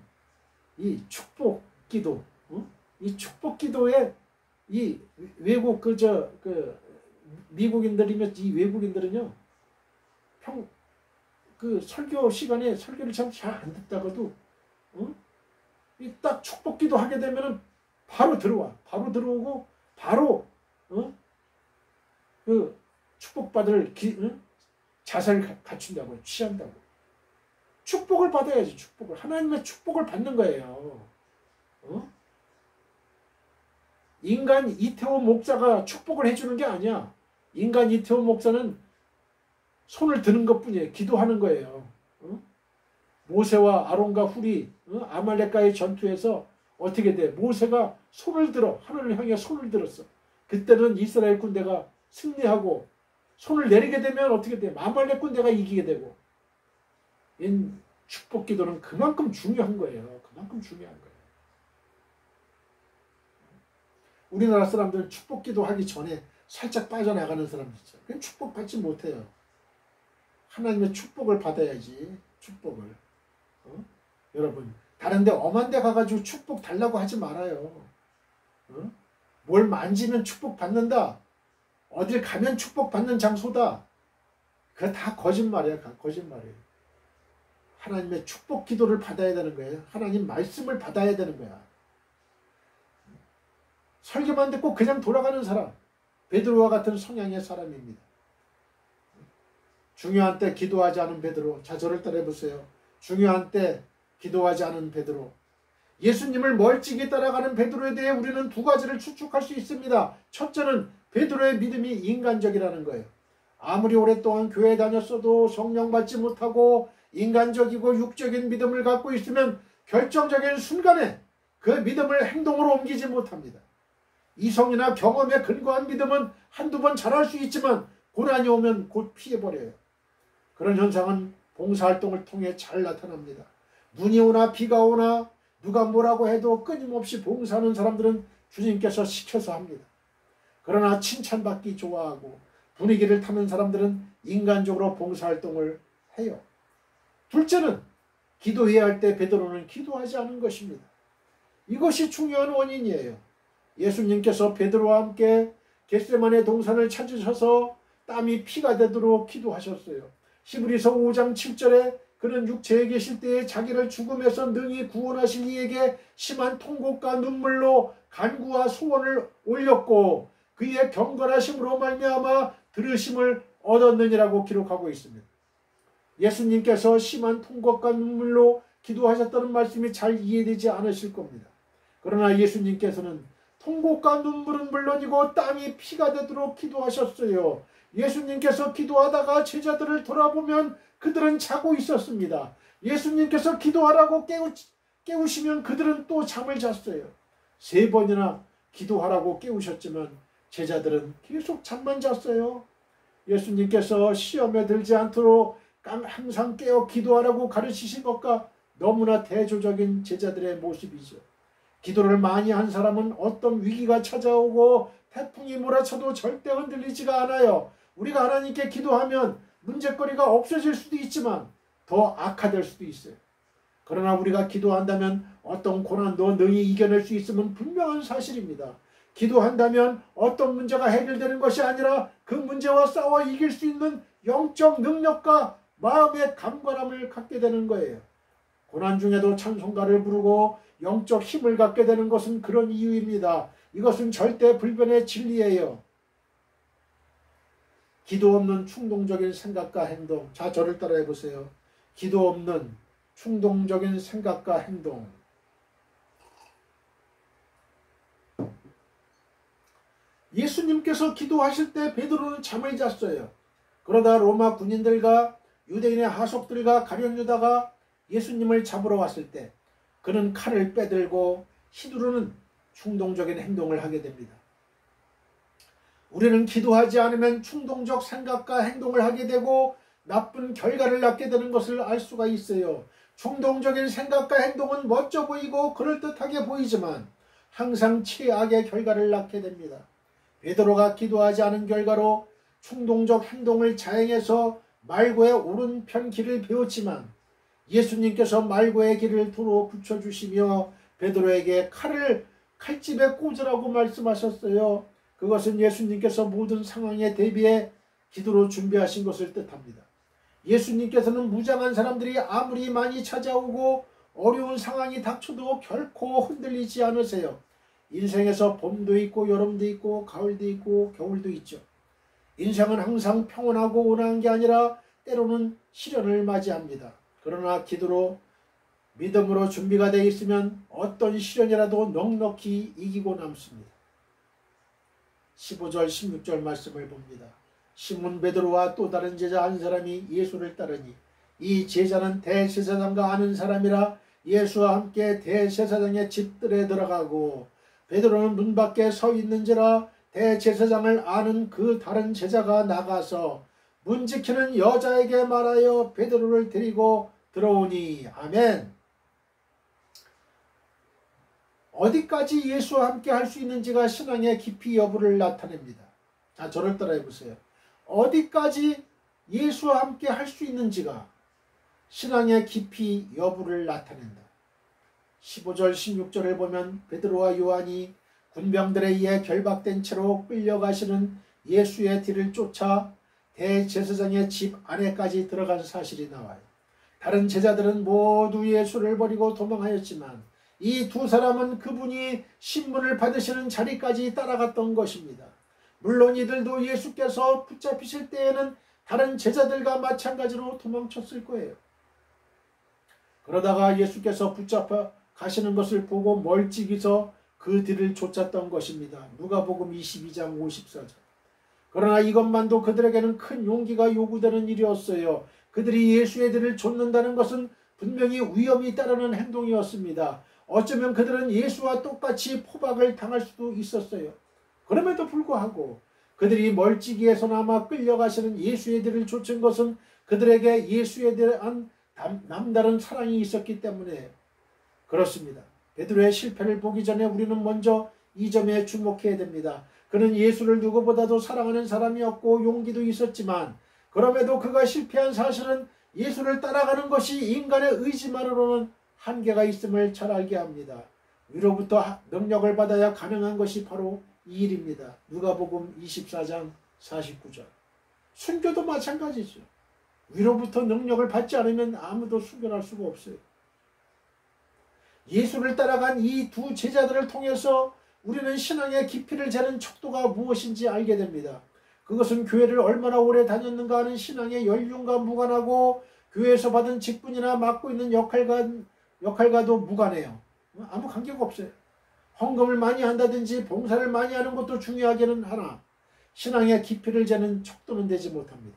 이 축복 기도, 이 축복 기도에 이 외국 미국인들이면 이 외국인들은요 그 설교 시간에 설교를 참 잘 안 듣다가도 이 딱 축복 기도 하게 되면은 바로 들어오고 바로 그 축복받을 자세를 갖춘다고요. 취한다고. 축복을 받아야지. 축복을. 하나님의 축복을 받는 거예요. 인간 이태원 목사가 축복을 해주는 게 아니야. 인간 이태원 목사는 손을 드는 것뿐이에요. 기도하는 거예요. 모세와 아론과 훌이 아말렉과의 전투에서 어떻게 돼? 모세가 손을 들어 하늘을 향해 손을 들었어. 그때는 이스라엘 군대가 승리하고 손을 내리게 되면 어떻게 돼? 아말렉 군대가 이기게 되고. 이 축복 기도는 그만큼 중요한 거예요. 그만큼 중요한 거예요. 우리나라 사람들은 축복 기도 하기 전에 살짝 빠져나가는 사람들 있어요. 그냥 축복 받지 못해요. 하나님의 축복을 받아야지. 축복을. 여러분, 다른 데 엄한 데 가가지고 축복 달라고 하지 말아요. 뭘 만지면 축복 받는다. 어딜 가면 축복 받는 장소다. 그거 다 거짓말이야. 거짓말이에요. 하나님의 축복 기도를 받아야 되는 거예요. 하나님 말씀을 받아야 되는 거야. 설교만 듣고 그냥 돌아가는 사람, 베드로와 같은 성향의 사람입니다. 중요한 때 기도하지 않은 베드로. 자, 저를 따라해보세요. 중요한 때 기도하지 않은 베드로. 예수님을 멀찍이 따라가는 베드로에 대해 우리는 두 가지를 추측할 수 있습니다. 첫째는 베드로의 믿음이 인간적이라는 거예요. 아무리 오랫동안 교회에 다녔어도 성령 받지 못하고 인간적이고 육적인 믿음을 갖고 있으면 결정적인 순간에 그 믿음을 행동으로 옮기지 못합니다. 이성이나 경험에 근거한 믿음은 한두 번 잘할 수 있지만 고난이 오면 곧 피해버려요. 그런 현상은 봉사활동을 통해 잘 나타납니다. 눈이 오나 비가 오나 누가 뭐라고 해도 끊임없이 봉사하는 사람들은 주님께서 시켜서 합니다. 그러나 칭찬받기 좋아하고 분위기를 타는 사람들은 인간적으로 봉사활동을 해요. 둘째는 기도해야 할 때 베드로는 기도하지 않은 것입니다. 이것이 중요한 원인이에요. 예수님께서 베드로와 함께 겟세마네 동산을 찾으셔서 땀이 피가 되도록 기도하셨어요. 히브리서 5장 7절에 그는 육체에 계실 때에 자기를 죽음에서 능히 구원하신 이에게 심한 통곡과 눈물로 간구와 소원을 올렸고 그의 경건하심으로 말미암아 들으심을 얻었느니라고 기록하고 있습니다. 예수님께서 심한 통곡과 눈물로 기도하셨다는 말씀이 잘 이해되지 않으실 겁니다. 그러나 예수님께서는 통곡과 눈물은 물론이고 땀이 피가 되도록 기도하셨어요. 예수님께서 기도하다가 제자들을 돌아보면 그들은 자고 있었습니다. 예수님께서 기도하라고 깨우시면 그들은 또 잠을 잤어요. 3번이나 기도하라고 깨우셨지만 제자들은 계속 잠만 잤어요. 예수님께서 시험에 들지 않도록 항상 깨어 기도하라고 가르치신 것과 너무나 대조적인 제자들의 모습이죠. 기도를 많이 한 사람은 어떤 위기가 찾아오고 태풍이 몰아쳐도 절대 흔들리지가 않아요. 우리가 하나님께 기도하면 문제거리가 없어질 수도 있지만 더 악화될 수도 있어요. 그러나 우리가 기도한다면 어떤 고난도 능히 이겨낼 수 있음은 분명한 사실입니다. 기도한다면 어떤 문제가 해결되는 것이 아니라 그 문제와 싸워 이길 수 있는 영적 능력과 마음의 강건함을 갖게 되는 거예요. 고난 중에도 찬송가를 부르고 영적 힘을 갖게 되는 것은 그런 이유입니다. 이것은 절대 불변의 진리예요. 기도 없는 충동적인 생각과 행동. 자, 저를 따라해 보세요. 기도 없는 충동적인 생각과 행동. 예수님께서 기도하실 때 베드로는 잠을 잤어요. 그러다 로마 군인들과 유대인의 하속들과 가룟 유다가 예수님을 잡으러 왔을 때 그는 칼을 빼들고 휘두르는 충동적인 행동을 하게 됩니다. 우리는 기도하지 않으면 충동적 생각과 행동을 하게 되고 나쁜 결과를 낳게 되는 것을 알 수가 있어요. 충동적인 생각과 행동은 멋져 보이고 그럴듯하게 보이지만 항상 최악의 결과를 낳게 됩니다. 베드로가 기도하지 않은 결과로 충동적 행동을 자행해서 말고의 오른편 길을 배웠지만 예수님께서 말고의 길을 도로 붙여주시며 베드로에게 칼집에 꽂으라고 말씀하셨어요. 그것은 예수님께서 모든 상황에 대비해 기도로 준비하신 것을 뜻합니다. 예수님께서는 무장한 사람들이 아무리 많이 찾아오고 어려운 상황이 닥쳐도 결코 흔들리지 않으세요. 인생에서 봄도 있고 여름도 있고 가을도 있고 겨울도 있죠. 인생은 항상 평온하고 온화한 게 아니라 때로는 시련을 맞이합니다. 그러나 기도로 믿음으로 준비가 되어 있으면 어떤 시련이라도 넉넉히 이기고 남습니다. 15절 16절 말씀을 봅니다. 시몬 베드로와 또 다른 제자 한 사람이 예수를 따르니 이 제자는 대제사장과 아는 사람이라 예수와 함께 대제사장의 집들에 들어가고 베드로는 문 밖에 서 있는지라 대제사장을 아는 그 다른 제자가 나가서 문 지키는 여자에게 말하여 베드로를 데리고 들어오니. 아멘. 어디까지 예수와 함께 할 수 있는지가 신앙의 깊이 여부를 나타냅니다. 자, 저를 따라해 보세요. 어디까지 예수와 함께 할 수 있는지가 신앙의 깊이 여부를 나타낸다. 15절 16절을 보면 베드로와 요한이 군병들에 의해 결박된 채로 끌려가시는 예수의 뒤를 쫓아 대제사장의 집 안에까지 들어간 사실이 나와요. 다른 제자들은 모두 예수를 버리고 도망하였지만 이 두 사람은 그분이 신문을 받으시는 자리까지 따라갔던 것입니다. 물론 이들도 예수께서 붙잡히실 때에는 다른 제자들과 마찬가지로 도망쳤을 거예요. 그러다가 예수께서 붙잡아 가시는 것을 보고 멀찍이서 그 뒤를 쫓았던 것입니다. 누가복음 22장 54절. 그러나 이것만도 그들에게는 큰 용기가 요구되는 일이었어요. 그들이 예수의 뒤를 쫓는다는 것은 분명히 위험이 따르는 행동이었습니다. 어쩌면 그들은 예수와 똑같이 포박을 당할 수도 있었어요. 그럼에도 불구하고 그들이 멀찍이에서나마 끌려가시는 예수의 뒤를 쫓은 것은 그들에게 예수에 대한 남다른 사랑이 있었기 때문에 그렇습니다. 베드로의 실패를 보기 전에 우리는 먼저 이 점에 주목해야 됩니다. 그는 예수를 누구보다도 사랑하는 사람이었고 용기도 있었지만 그럼에도 그가 실패한 사실은 예수를 따라가는 것이 인간의 의지만으로는 한계가 있음을 잘 알게 합니다. 위로부터 능력을 받아야 가능한 것이 바로 이 일입니다. 누가복음 24장 49절. 순교도 마찬가지죠. 위로부터 능력을 받지 않으면 아무도 순교할 수가 없어요. 예수를 따라간 이 두 제자들을 통해서 우리는 신앙의 깊이를 재는 척도가 무엇인지 알게 됩니다. 그것은 교회를 얼마나 오래 다녔는가 하는 신앙의 연륜과 무관하고 교회에서 받은 직분이나 맡고 있는 역할과도 무관해요. 아무 관계가 없어요. 헌금을 많이 한다든지 봉사를 많이 하는 것도 중요하기는 하나 신앙의 깊이를 재는 척도는 되지 못합니다.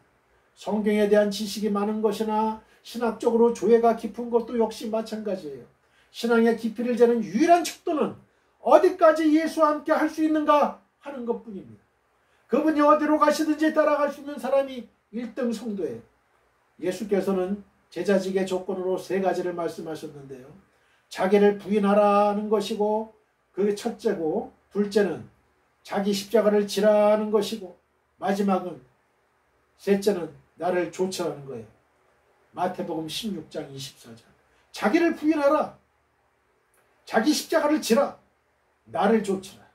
성경에 대한 지식이 많은 것이나 신학적으로 조예가 깊은 것도 역시 마찬가지예요. 신앙의 깊이를 재는 유일한 척도는 어디까지 예수와 함께 할 수 있는가 하는 것뿐입니다. 그분이 어디로 가시든지 따라갈 수 있는 사람이 1등 성도예요. 예수께서는 제자직의 조건으로 3가지를 말씀하셨는데요. 자기를 부인하라는 것이고 그게 첫째고 둘째는 자기 십자가를 지라는 것이고 마지막은 셋째는 나를 좇으라는 거예요. 마태복음 16장 24절. 자기를 부인하라. 자기 십자가를 지라. 나를 좇으라.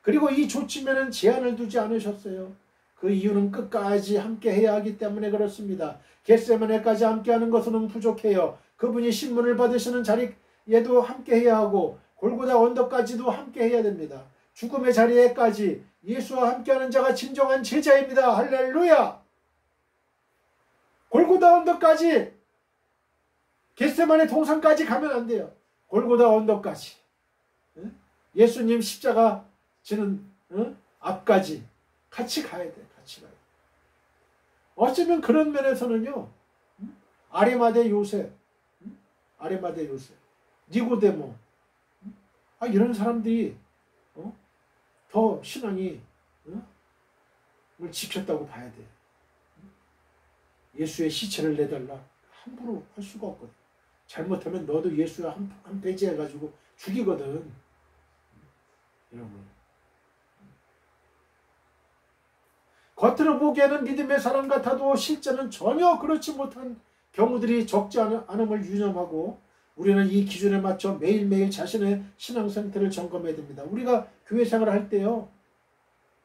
그리고 이 좇으면은 제한을 두지 않으셨어요. 그 이유는 끝까지 함께 해야 하기 때문에 그렇습니다. 겟세마네까지 함께하는 것은 부족해요. 그분이 신문을 받으시는 자리에도 함께해야 하고 골고다 언덕까지도 함께해야 됩니다. 죽음의 자리에까지 예수와 함께하는 자가 진정한 제자입니다. 할렐루야. 골고다 언덕까지, 겟세마네 동산까지 가면 안 돼요. 골고다 언덕까지, 예수님 십자가 지는 앞까지 같이 가야 돼. 같이 가야 돼. 어쩌면 그런 면에서는요, 아리마대 요셉, 아리마대 요셉, 니고데모, 이런 사람들이 더 신앙이 을 지켰다고 봐야 돼. 예수의 시체를 내달라 함부로 할 수가 없거든. 잘못하면 너도 예수와 한 배지 해가지고 죽이거든. 여러분, 겉으로 보기에는 믿음의 사람 같아도 실제는 전혀 그렇지 못한 경우들이 적지 않음을 유념하고, 우리는 이 기준에 맞춰 매일매일 자신의 신앙 상태를 점검해야 됩니다. 우리가 교회 생활을 할 때요,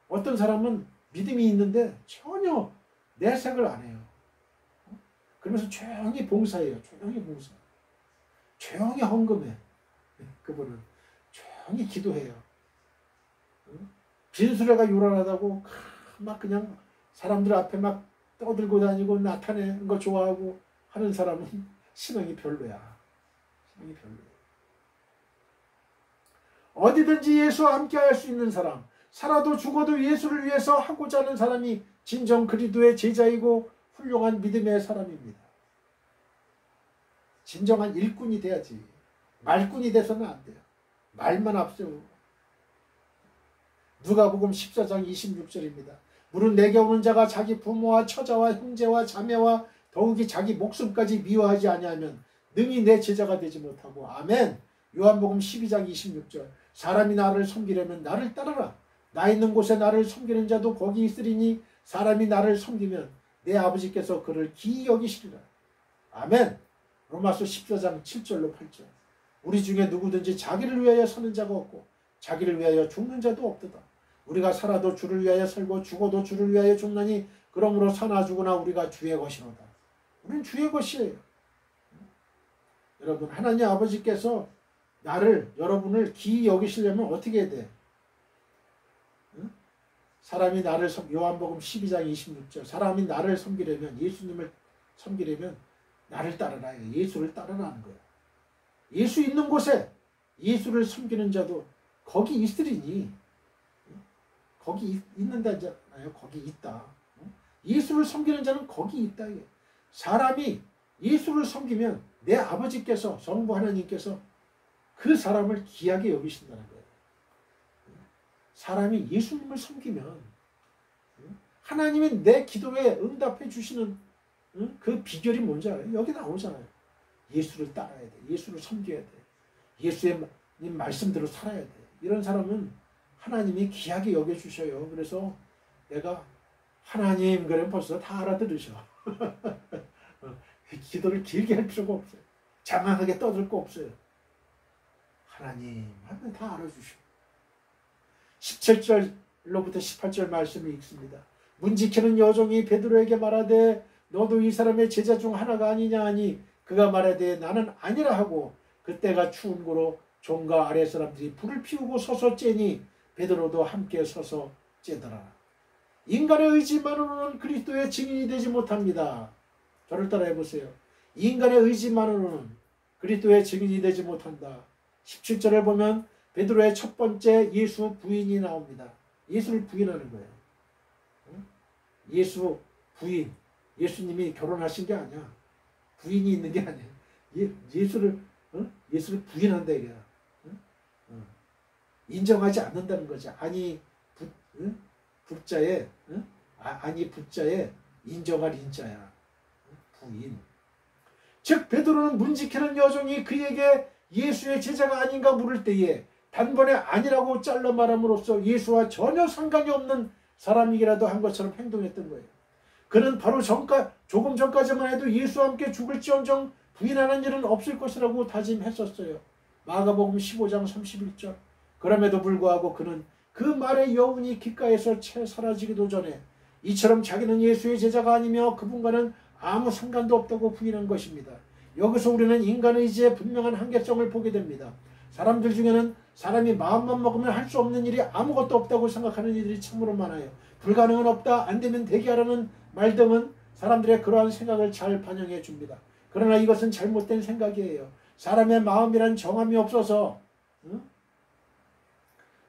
어떤 사람은 믿음이 있는데 전혀 내색을 안 해요. 그러면서 조용히 봉사해요. 조용히 봉사. 조용히 헌금해. 그분은 조용히 기도해요. 빈수레가 요란하다고 막 그냥 사람들 앞에 막 떠들고 다니고 나타내는 거 좋아하고 하는 사람은 신앙이 별로야. 신앙이 별로야. 어디든지 예수와 함께 할 수 있는 사람, 살아도 죽어도 예수를 위해서 하고자 하는 사람이 진정 그리스도의 제자이고 훌륭한 믿음의 사람입니다. 진정한 일꾼이 돼야지. 말꾼이 돼서는 안 돼요. 말만 앞세우고. 누가복음 14장 26절입니다. 물은 내게 오는 자가 자기 부모와 처자와 형제와 자매와 더욱이 자기 목숨까지 미워하지 아니하면 능히 내 제자가 되지 못하고. 아멘. 요한복음 12장 26절. 사람이 나를 섬기려면 나를 따르라. 나 있는 곳에 나를 섬기는 자도 거기 있으리니 사람이 나를 섬기면 내 아버지께서 그를 기이 여기시리라. 아멘. 로마서 14장 7절로 8절. 우리 중에 누구든지 자기를 위하여 사는 자가 없고 자기를 위하여 죽는 자도 없도다. 우리가 살아도 주를 위하여 살고 죽어도 주를 위하여 죽나니 그러므로 사나 죽으나 우리가 주의 것이로다. 우리는 주의 것이에요. 여러분, 하나님 아버지께서 여러분을 기이 여기시려면 어떻게 해야 돼? 사람이 나를 요한복음 12장 26절. 사람이 나를 섬기려면, 예수님을 섬기려면 나를 따르라. 예수를 따르라는 거야. 예수 있는 곳에 예수를 섬기는 자도 거기 있으리니, 거기 있는다잖아요. 거기 있다. 예수를 섬기는 자는 거기 있다. 사람이 예수를 섬기면 내 아버지께서, 성부 하나님께서 그 사람을 귀하게 여기신다는 거예요. 사람이 예수님을 섬기면 하나님이 내 기도에 응답해 주시는 그 비결이 뭔지 알아요? 여기 나오잖아요. 예수를 따라야 돼. 예수를 섬겨야 돼. 예수의 말씀대로 살아야 돼. 이런 사람은 하나님이 귀하게 여겨주셔요. 그래서 내가 하나님 그러면 벌써 다 알아들으셔. 기도를 길게 할 필요가 없어요. 장황하게 떠들 거 없어요. 하나님 하면 다 알아주셔. 17절로부터 18절 말씀을 읽습니다. 문지키는 여종이 베드로에게 말하되 너도 이 사람의 제자 중 하나가 아니냐 하니 그가 말하되 나는 아니라 하고 그때가 추운 고로 종과 아래 사람들이 불을 피우고 서서 쬐니 베드로도 함께 서서 쬐더라. 인간의 의지만으로는 그리스도의 증인이 되지 못합니다. 저를 따라해 보세요. 인간의 의지만으로는 그리스도의 증인이 되지 못한다. 17절을 보면 베드로의 첫 번째 예수 부인이 나옵니다. 예수를 부인하는 거예요. 예수 부인. 예수님이 결혼하신 게 아니야. 부인이 있는 게 아니야. 예수를 부인한다 이거야. 인정하지 않는다는 거지. 아니 붙자에 아니 붙자에 인정할 인자야. 부인. 즉 베드로는 문지키는 여종이 그에게 예수의 제자가 아닌가 물을 때에 단번에 아니라고 잘라 말함으로써 예수와 전혀 상관이 없는 사람이라도 한 것처럼 행동했던 거예요. 그는 바로 조금 전까지만 해도 예수와 함께 죽을지언정 부인하는 일은 없을 것이라고 다짐했었어요. 마가복음 15장 31절. 그럼에도 불구하고 그는 그 말의 여운이 귓가에서 채 사라지기도 전에 이처럼 자기는 예수의 제자가 아니며 그분과는 아무 상관도 없다고 부인한 것입니다. 여기서 우리는 인간 의지의 분명한 한계성을 보게 됩니다. 사람들 중에는 사람이 마음만 먹으면 할 수 없는 일이 아무것도 없다고 생각하는 이들이 참으로 많아요. 불가능은 없다, 안 되면 되게하라는 말 등은 사람들의 그러한 생각을 잘 반영해 줍니다. 그러나 이것은 잘못된 생각이에요. 사람의 마음이란 정함이 없어서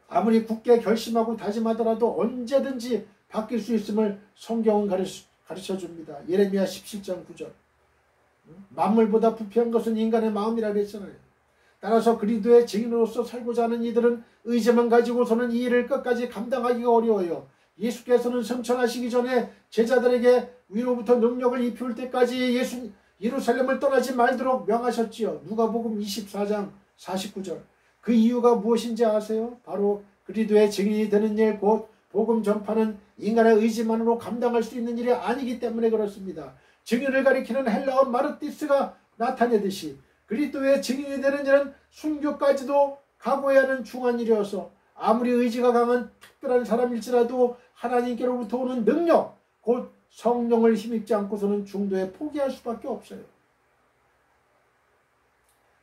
아무리 굳게 결심하고 다짐하더라도 언제든지 바뀔 수 있음을 성경은 가르쳐 줍니다. 예레미야 17장 9절. 만물보다 부패한 것은 인간의 마음이라고 했잖아요. 따라서 그리스도의 증인으로서 살고자 하는 이들은 의지만 가지고서는 이 일을 끝까지 감당하기가 어려워요. 예수께서는 승천하시기 전에 제자들에게 위로부터 능력을 입혀올 때까지 예루살렘을 떠나지 말도록 명하셨지요. 누가복음 24장 49절. 그 이유가 무엇인지 아세요? 바로 그리스도의 증인이 되는 일, 곧 복음 전파는 인간의 의지만으로 감당할 수 있는 일이 아니기 때문에 그렇습니다. 증인을 가리키는 헬라어 마르티스가 나타내듯이 그리스도의 증인이 되는 일은 순교까지도 각오해야 하는 중한 일이어서 아무리 의지가 강한 특별한 사람일지라도 하나님께로부터 오는 능력, 곧 성령을 힘입지 않고서는 중도에 포기할 수밖에 없어요.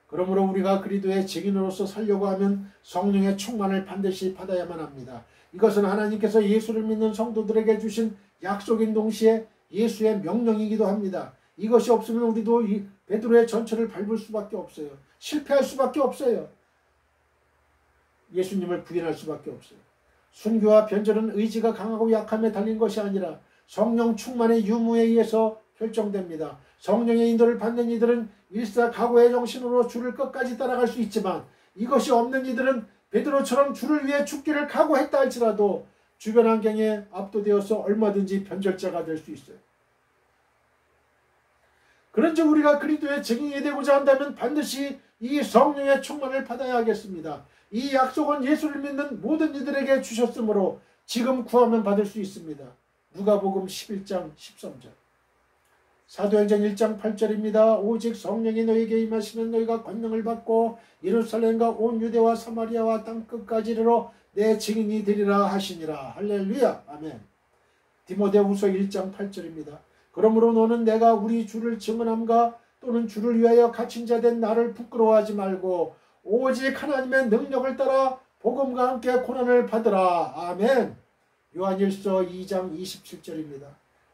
그러므로 우리가 그리스도의 증인으로서 살려고 하면 성령의 충만을 반드시 받아야만 합니다. 이것은 하나님께서 예수를 믿는 성도들에게 주신 약속인 동시에 예수의 명령이기도 합니다. 이것이 없으면 우리도 이 베드로의 전철을 밟을 수밖에 없어요. 실패할 수밖에 없어요. 예수님을 부인할 수밖에 없어요. 순교와 변절은 의지가 강하고 약함에 달린 것이 아니라 성령 충만의 유무에 의해서 결정됩니다. 성령의 인도를 받는 이들은 일사각오의 정신으로 주를 끝까지 따라갈 수 있지만 이것이 없는 이들은 베드로처럼 주를 위해 죽기를 각오했다 할지라도 주변 환경에 압도되어서 얼마든지 변절자가 될 수 있어요. 그런즉 우리가 그리스도의 증인이 되고자 한다면 반드시 이 성령의 충만을 받아야 하겠습니다. 이 약속은 예수를 믿는 모든 이들에게 주셨으므로 지금 구하면 받을 수 있습니다. 누가복음 11장 13절. 사도행전 1장 8절입니다. 오직 성령이 너희에게 임하시면 너희가 권능을 받고 예루살렘과 온 유대와 사마리아와 땅끝까지 이르러 내 증인이 되리라 하시니라. 할렐루야. 아멘. 디모데후서 1장 8절입니다. 그러므로 너는 내가 우리 주를 증언함과 또는 주를 위하여 갇힌 자 된 나를 부끄러워하지 말고 오직 하나님의 능력을 따라 복음과 함께 고난을 받으라. 아멘. 요한일서 2장 27절입니다.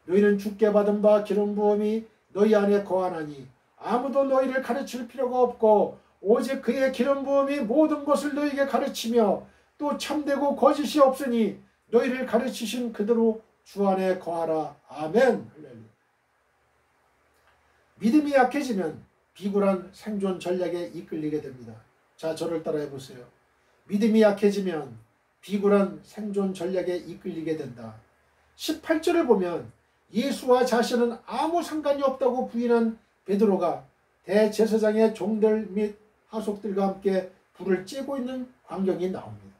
너희는 주께 받은 바 기름 부음이 너희 안에 거하나니 아무도 너희를 가르칠 필요가 없고 오직 그의 기름 부음이 모든 것을 너희에게 가르치며 또 참되고 거짓이 없으니 너희를 가르치신 그대로 주 안에 거하라. 아멘. 믿음이 약해지면 비굴한 생존 전략에 이끌리게 됩니다. 자, 저를 따라해 보세요. 믿음이 약해지면 비굴한 생존 전략에 이끌리게 된다. 18절을 보면 예수와 자신은 아무 상관이 없다고 부인한 베드로가 대제사장의 종들 및 하속들과 함께 불을 쬐고 있는 광경이 나옵니다.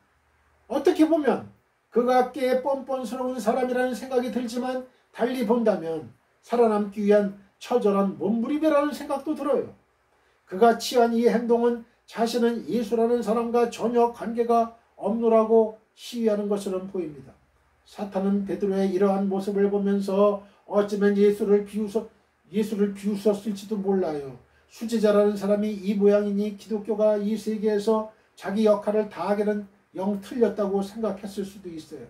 어떻게 보면 그가 꽤 뻔뻔스러운 사람이라는 생각이 들지만 달리 본다면 살아남기 위한 처절한 몸부림이라는 생각도 들어요. 그가 취한 이 행동은 자신은 예수라는 사람과 전혀 관계가 없노라고 시위하는 것처럼 보입니다. 사탄은 베드로의 이러한 모습을 보면서 어쩌면 예수를 비웃었을지도 몰라요. 수제자라는 사람이 이 모양이니 기독교가 이 세계에서 자기 역할을 다하기는 영 틀렸다고 생각했을 수도 있어요.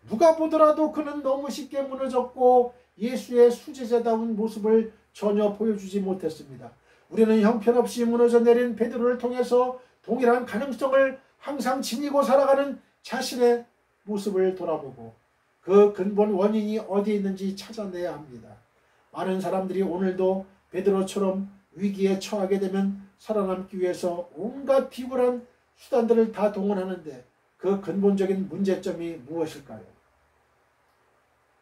누가 보더라도 그는 너무 쉽게 무너졌고 예수의 수제자다운 모습을 전혀 보여주지 못했습니다. 우리는 형편없이 무너져 내린 베드로를 통해서 동일한 가능성을 항상 지니고 살아가는 자신의 모습을 돌아보고 그 근본 원인이 어디에 있는지 찾아내야 합니다. 많은 사람들이 오늘도 베드로처럼 위기에 처하게 되면 살아남기 위해서 온갖 비굴한 수단들을 다 동원하는데 그 근본적인 문제점이 무엇일까요?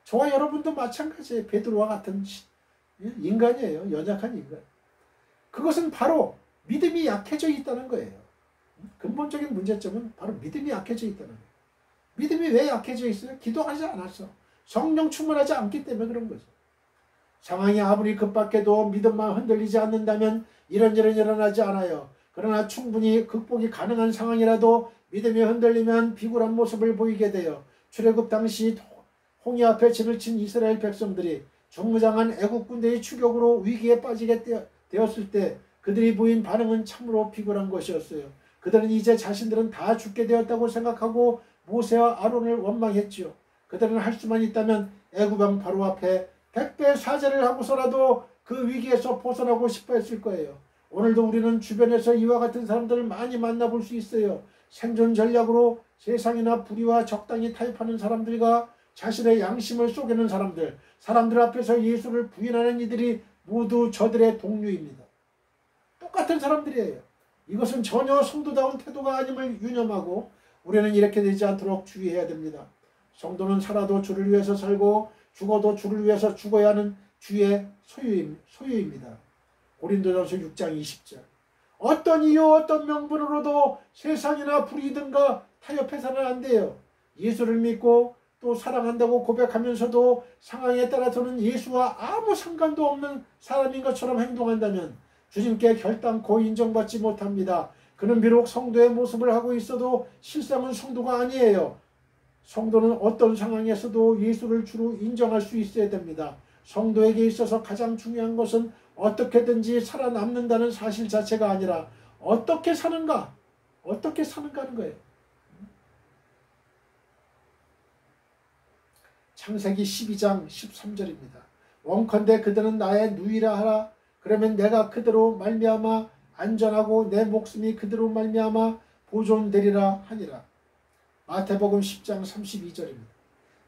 저와 여러분도 마찬가지예요. 베드로와 같은 인간이에요. 연약한 인간. 그것은 바로 믿음이 약해져 있다는 거예요. 근본적인 문제점은 바로 믿음이 약해져 있다는 거예요. 믿음이 왜 약해져 있어요? 기도하지 않았어. 성령 충만하지 않기 때문에 그런 거죠. 상황이 아무리 급박해도 믿음만 흔들리지 않는다면 이런 일은 일어나지 않아요. 그러나 충분히 극복이 가능한 상황이라도 믿음이 흔들리면 비굴한 모습을 보이게 돼요. 출애굽 당시 홍해 앞에 진을 친 이스라엘 백성들이 중무장한 애국 군대의 추격으로 위기에 빠지게 되었을 때 그들이 보인 반응은 참으로 비굴한 것이었어요. 그들은 이제 자신들은 다 죽게 되었다고 생각하고 모세와 아론을 원망했지요. 그들은 할 수만 있다면 애국왕 바로 앞에 100배 사죄를 하고서라도 그 위기에서 벗어나고 싶어 했을 거예요. 오늘도 우리는 주변에서 이와 같은 사람들을 많이 만나볼 수 있어요. 생존 전략으로 세상이나 불의와 적당히 타협하는 사람들과 자신의 양심을 쪼개는 사람들 앞에서 예수를 부인하는 이들이 모두 저들의 동료입니다. 똑같은 사람들이에요. 이것은 전혀 성도다운 태도가 아님을 유념하고 우리는 이렇게 되지 않도록 주의해야 됩니다. 성도는 살아도 주를 위해서 살고 죽어도 주를 위해서 죽어야 하는 주의 소유입니다. 고린도전서 6장 20절. 어떤 이유 어떤 명분으로도 세상이나 불의든가 타협해서는 안 돼요. 예수를 믿고 또 사랑한다고 고백하면서도 상황에 따라서는 예수와 아무 상관도 없는 사람인 것처럼 행동한다면 주님께 결단코 인정받지 못합니다. 그는 비록 성도의 모습을 하고 있어도 실상은 성도가 아니에요. 성도는 어떤 상황에서도 예수를 주로 인정할 수 있어야 됩니다. 성도에게 있어서 가장 중요한 것은 어떻게든지 살아남는다는 사실 자체가 아니라 어떻게 사는가 하는 거예요. 창세기 12장 13절입니다. 원컨대 그들은 나의 누이라 하라. 그러면 내가 그대로 말미암아 안전하고 내 목숨이 그대로 말미암아 보존되리라 하니라. 마태복음 10장 32절입니다.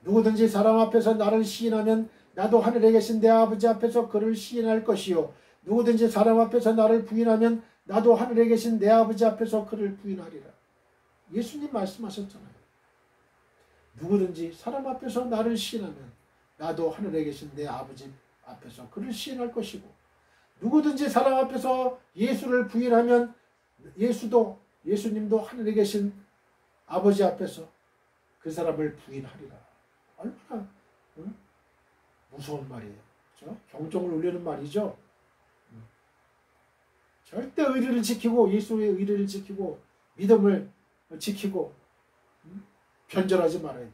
누구든지 사람 앞에서 나를 시인하면 나도 하늘에 계신 내 아버지 앞에서 그를 시인할 것이요 누구든지 사람 앞에서 나를 부인하면 나도 하늘에 계신 내 아버지 앞에서 그를 부인하리라. 예수님 말씀하셨잖아요. 누구든지 사람 앞에서 나를 시인하면 나도 하늘에 계신 내 아버지 앞에서 그를 시인할 것이고 누구든지 사람 앞에서 예수를 부인하면 예수님도 하늘에 계신 아버지 앞에서 그 사람을 부인하리라. 얼마나 무서운 말이에요. 그렇죠? 경종을 울리는 말이죠. 절대 의리를 지키고 예수의 의리를 지키고 믿음을 지키고 변절하지 말아야 돼요.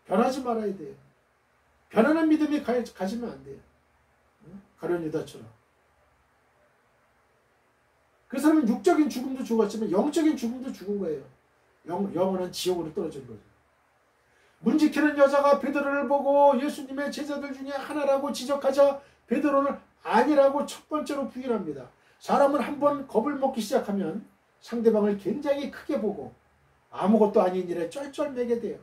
변하지 말아야 돼요. 변하는 믿음이 가지면 안 돼요. 가룟 유다처럼. 그 사람은 육적인 죽음도 죽었지만 영적인 죽음도 죽은 거예요. 영원한 지옥으로 떨어진 거죠. 문지키는 여자가 베드로를 보고 예수님의 제자들 중에 하나라고 지적하자 베드로는 아니라고 첫 번째로 부인합니다. 사람은 한번 겁을 먹기 시작하면 상대방을 굉장히 크게 보고 아무것도 아닌 일에 쩔쩔매게 돼요.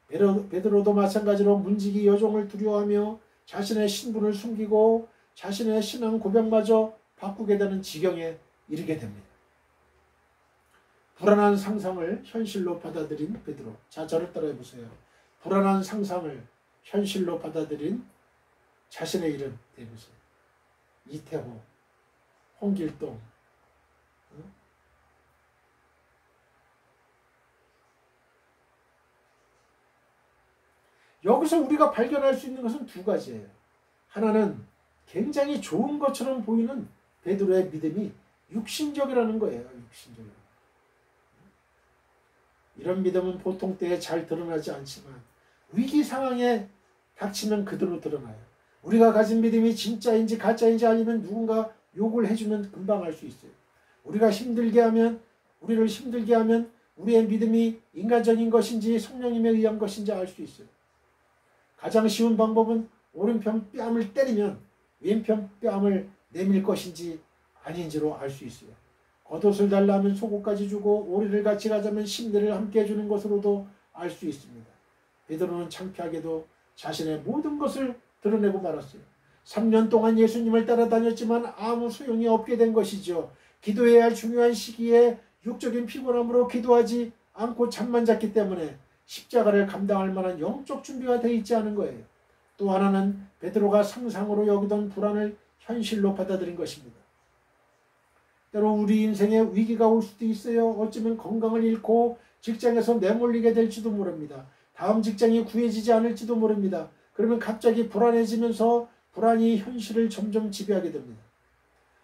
베드로도 마찬가지로 문지기 여종을 두려워하며 자신의 신분을 숨기고 자신의 신앙 고백마저 바꾸게 되는 지경에 이르게 됩니다. 불안한 상상을 현실로 받아들인 베드로. 자, 저를 따라해 보세요. 불안한 상상을 현실로 받아들인 자신의 이름 대보세요. 이태호, 홍길동. 여기서 우리가 발견할 수 있는 것은 두 가지예요. 하나는 굉장히 좋은 것처럼 보이는 베드로의 믿음이 육신적이라는 거예요. 육신적이라는. 이런 믿음은 보통 때에 잘 드러나지 않지만 위기 상황에 닥치면 그대로 드러나요. 우리가 가진 믿음이 진짜인지 가짜인지 아니면 누군가 욕을 해주면 금방 알 수 있어요. 우리를 힘들게 하면 우리의 믿음이 인간적인 것인지 성령님에 의한 것인지 알 수 있어요. 가장 쉬운 방법은 오른편 뺨을 때리면 왼편 뺨을 내밀 것인지 아닌지로 알 수 있어요. 겉옷을 달라면 속옷까지 주고 오리를 같이 가자면 심내를 함께 해주는 것으로도 알 수 있습니다. 베드로는 창피하게도 자신의 모든 것을 드러내고 말았어요. 3년 동안 예수님을 따라다녔지만 아무 소용이 없게 된 것이죠. 기도해야 할 중요한 시기에 육적인 피곤함으로 기도하지 않고 잠만 잤기 때문에 십자가를 감당할 만한 영적 준비가 되어 있지 않은 거예요. 또 하나는 베드로가 상상으로 여기던 불안을 현실로 받아들인 것입니다. 때로 우리 인생에 위기가 올 수도 있어요. 어쩌면 건강을 잃고 직장에서 내몰리게 될지도 모릅니다. 다음 직장이 구해지지 않을지도 모릅니다. 그러면 갑자기 불안해지면서 불안이 현실을 점점 지배하게 됩니다.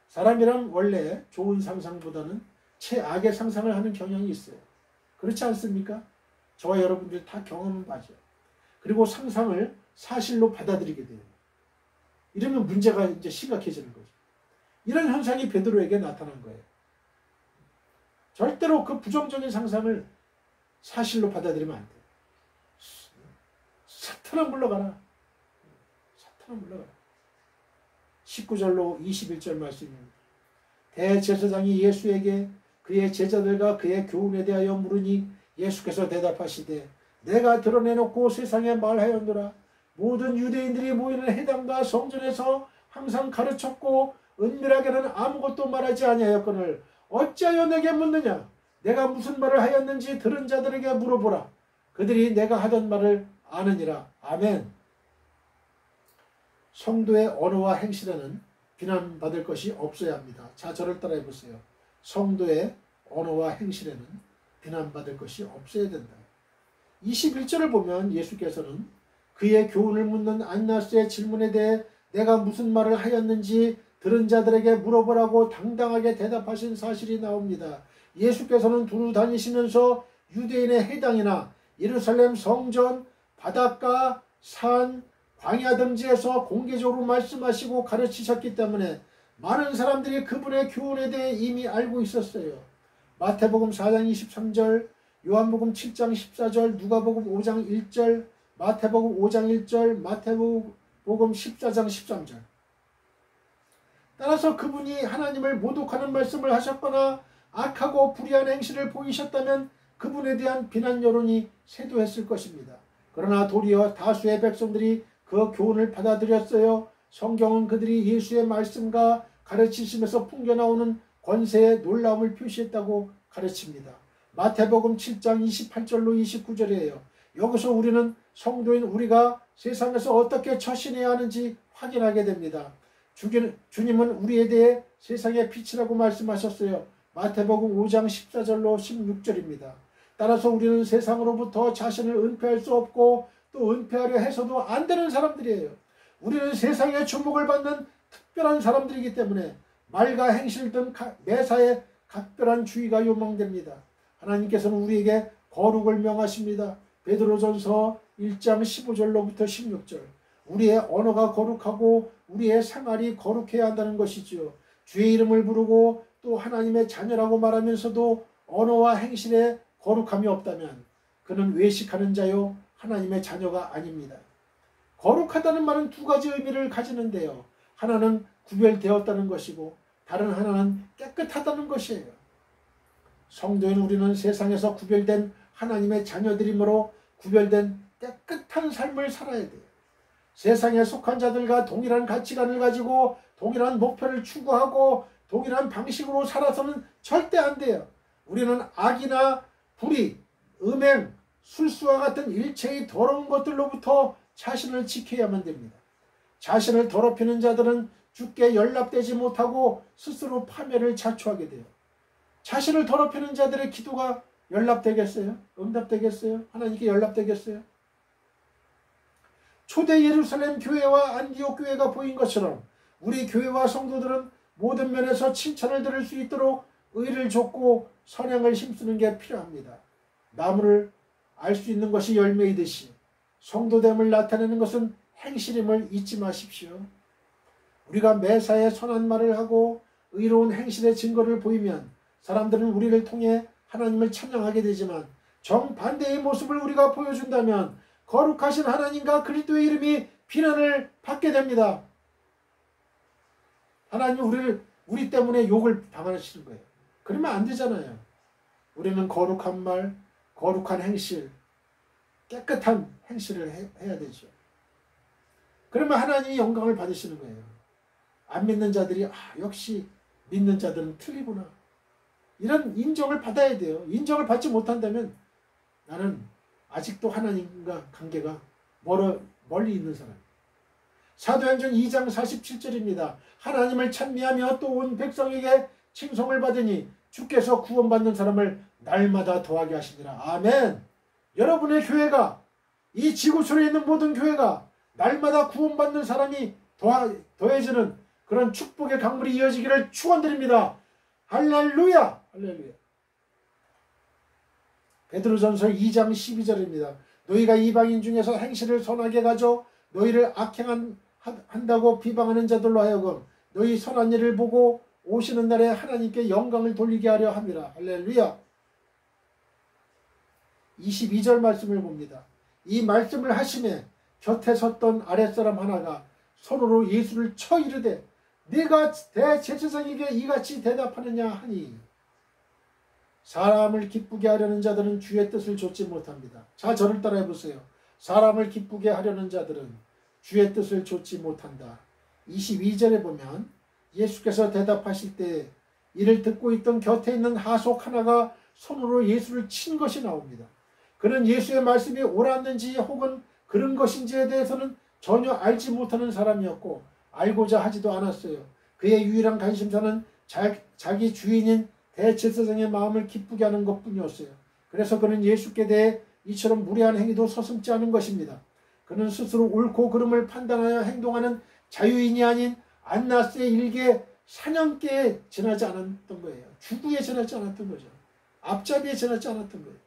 사람이란 원래 좋은 상상보다는 최악의 상상을 하는 경향이 있어요. 그렇지 않습니까? 저와 여러분들 다 경험은 맞아요. 그리고 상상을 사실로 받아들이게 돼요. 이러면 문제가 이제 심각해지는 거죠. 이런 현상이 베드로에게 나타난 거예요. 절대로 그 부정적인 상상을 사실로 받아들이면 안 돼요. 사탄아 물러가라. 사탄아 물러가라. 19절로 21절 말씀입니다. 대제사장이 예수에게 그의 제자들과 그의 교훈에 대하여 물으니 예수께서 대답하시되 내가 드러내놓고 세상에 말하였노라. 모든 유대인들이 모이는 회당과 성전에서 항상 가르쳤고 은밀하게는 아무것도 말하지 아니하였거늘 어찌하여 내게 묻느냐. 내가 무슨 말을 하였는지 들은 자들에게 물어보라. 그들이 내가 하던 말을 아느니라. 아멘. 성도의 언어와 행실에는 비난받을 것이 없어야 합니다. 자, 저를 따라해 보세요. 성도의 언어와 행실에는 비난받을 것이 없어야 된다. 21절을 보면 예수께서는 그의 교훈을 묻는 안나스의 질문에 대해 내가 무슨 말을 하였는지 들은 자들에게 물어보라고 당당하게 대답하신 사실이 나옵니다. 예수께서는 두루 다니시면서 유대인의 회당이나 예루살렘 성전, 바닷가, 산, 광야 등지에서 공개적으로 말씀하시고 가르치셨기 때문에 많은 사람들이 그분의 교훈에 대해 이미 알고 있었어요. 마태복음 4장 23절, 요한복음 7장 14절, 누가복음 5장 1절, 마태복음 5장 1절, 마태복음 14장 13절. 따라서 그분이 하나님을 모독하는 말씀을 하셨거나 악하고 불의한 행실을 보이셨다면 그분에 대한 비난 여론이 쇄도했을 것입니다. 그러나 도리어 다수의 백성들이 그 교훈을 받아들였어요. 성경은 그들이 예수의 말씀과 가르치심에서 풍겨나오는 권세의 놀라움을 표시했다고 가르칩니다. 마태복음 7장 28절로 29절이에요. 여기서 우리는 성도인 우리가 세상에서 어떻게 처신해야 하는지 확인하게 됩니다. 주님은 우리에 대해 세상의 빛이라고 말씀하셨어요. 마태복음 5장 14절로 16절입니다. 따라서 우리는 세상으로부터 자신을 은폐할 수 없고 또 은폐하려 해서도 안 되는 사람들이에요. 우리는 세상의 주목을 받는 특별한 사람들이기 때문에 말과 행실 등 매사에 각별한 주의가 요망됩니다. 하나님께서는 우리에게 거룩을 명하십니다. 베드로전서 1장 15절로부터 16절. 우리의 언어가 거룩하고 우리의 생활이 거룩해야 한다는 것이지요. 주의 이름을 부르고 또 하나님의 자녀라고 말하면서도 언어와 행실에 거룩함이 없다면 그는 외식하는 자요 하나님의 자녀가 아닙니다. 거룩하다는 말은 두 가지 의미를 가지는데요. 하나는 구별되었다는 것이고 다른 하나는 깨끗하다는 것이에요. 성도인 우리는 세상에서 구별된 하나님의 자녀들이므로 구별된 깨끗한 삶을 살아야 돼요. 세상에 속한 자들과 동일한 가치관을 가지고 동일한 목표를 추구하고 동일한 방식으로 살아서는 절대 안 돼요. 우리는 악이나 불의, 음행, 술수와 같은 일체의 더러운 것들로부터 자신을 지켜야만 됩니다. 자신을 더럽히는 자들은 주께 연락되지 못하고 스스로 파멸을 자초하게 돼요. 자신을 더럽히는 자들의 기도가 연락되겠어요? 응답되겠어요? 하나님께 연락되겠어요? 초대 예루살렘 교회와 안디옥 교회가 보인 것처럼 우리 교회와 성도들은 모든 면에서 칭찬을 들을 수 있도록 의를 좇고 선행을 힘쓰는 게 필요합니다. 나무를 알 수 있는 것이 열매이듯이 성도됨을 나타내는 것은 행실임을 잊지 마십시오. 우리가 매사에 선한 말을 하고 의로운 행실의 증거를 보이면 사람들은 우리를 통해 하나님을 찬양하게 되지만 정반대의 모습을 우리가 보여준다면 거룩하신 하나님과 그리스도의 이름이 비난을 받게 됩니다. 하나님 우리 때문에 욕을 당하시는 거예요. 그러면 안 되잖아요. 우리는 거룩한 말, 거룩한 행실, 깨끗한 행실을 해야 되죠. 그러면 하나님이 영광을 받으시는 거예요. 안 믿는 자들이 역시 믿는 자들은 틀리구나. 이런 인정을 받아야 돼요. 인정을 받지 못한다면 나는 아직도 하나님과 관계가 멀리 있는 사람. 사도행전 2장 47절입니다. 하나님을 찬미하며 또 온 백성에게 칭송을 받으니 주께서 구원받는 사람을 날마다 더하게 하시니라. 아멘. 여러분의 교회가 이 지구촌에 있는 모든 교회가 날마다 구원받는 사람이 더해지는 그런 축복의 강물이 이어지기를 축원드립니다. 할렐루야! 할렐루야! 베드로전서 2장 12절입니다. 너희가 이방인 중에서 행실을 선하게 가져 너희를 악행한다고 비방하는 자들로 하여금 너희 선한 일을 보고 오시는 날에 하나님께 영광을 돌리게 하려 함이라. 할렐루야. 22절 말씀을 봅니다. 이 말씀을 하심에 곁에 섰던 아랫사람 하나가 손으로 예수를 쳐 이르되 네가 대제사장에게 이같이 대답하느냐 하니 사람을 기쁘게 하려는 자들은 주의 뜻을 좇지 못합니다. 자, 저를 따라해 보세요. 사람을 기쁘게 하려는 자들은 주의 뜻을 좇지 못한다. 22절에 보면 예수께서 대답하실 때 이를 듣고 있던 곁에 있는 하속 하나가 손으로 예수를 친 것이 나옵니다. 그는 예수의 말씀이 옳았는지 혹은 그런 것인지에 대해서는 전혀 알지 못하는 사람이었고 알고자 하지도 않았어요. 그의 유일한 관심사는 자기 주인인 대제사장의 마음을 기쁘게 하는 것뿐이었어요. 그래서 그는 예수께 대해 이처럼 무례한 행위도 서슴지 않은 것입니다. 그는 스스로 옳고 그름을 판단하여 행동하는 자유인이 아닌 안나스의 일개 사냥개에 지나지 않았던 거예요. 주구에 지나지 않았던 거죠. 앞잡이에 지나지 않았던 거예요.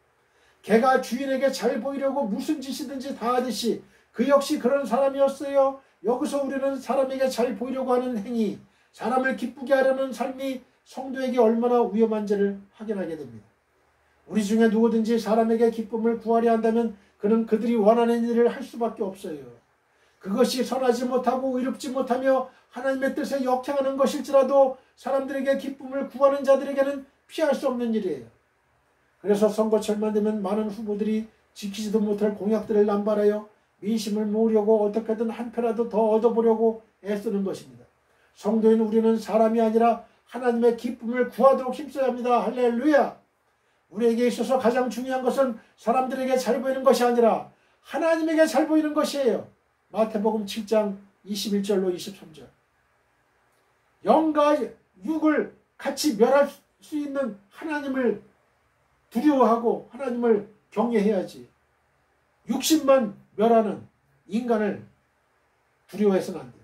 개가 주인에게 잘 보이려고 무슨 짓이든지 다 하듯이 그 역시 그런 사람이었어요. 여기서 우리는 사람에게 잘 보이려고 하는 행위, 사람을 기쁘게 하려는 삶이 성도에게 얼마나 위험한지를 확인하게 됩니다. 우리 중에 누구든지 사람에게 기쁨을 구하려 한다면 그는 그들이 원하는 일을 할 수밖에 없어요. 그것이 선하지 못하고 의롭지 못하며 하나님의 뜻에 역행하는 것일지라도 사람들에게 기쁨을 구하는 자들에게는 피할 수 없는 일이에요. 그래서 선거철만 되면 많은 후보들이 지키지도 못할 공약들을 남발하여 민심을 모으려고 어떻게든 한 표라도 더 얻어보려고 애쓰는 것입니다. 성도인 우리는 사람이 아니라 하나님의 기쁨을 구하도록 힘써야 합니다. 할렐루야! 우리에게 있어서 가장 중요한 것은 사람들에게 잘 보이는 것이 아니라 하나님에게 잘 보이는 것이에요. 마태복음 7장 21절로 23절. 영과 육을 같이 멸할 수 있는 하나님을 두려워하고 하나님을 경외해야지. 육신만 멸하는 인간을 두려워해서는 안 돼요.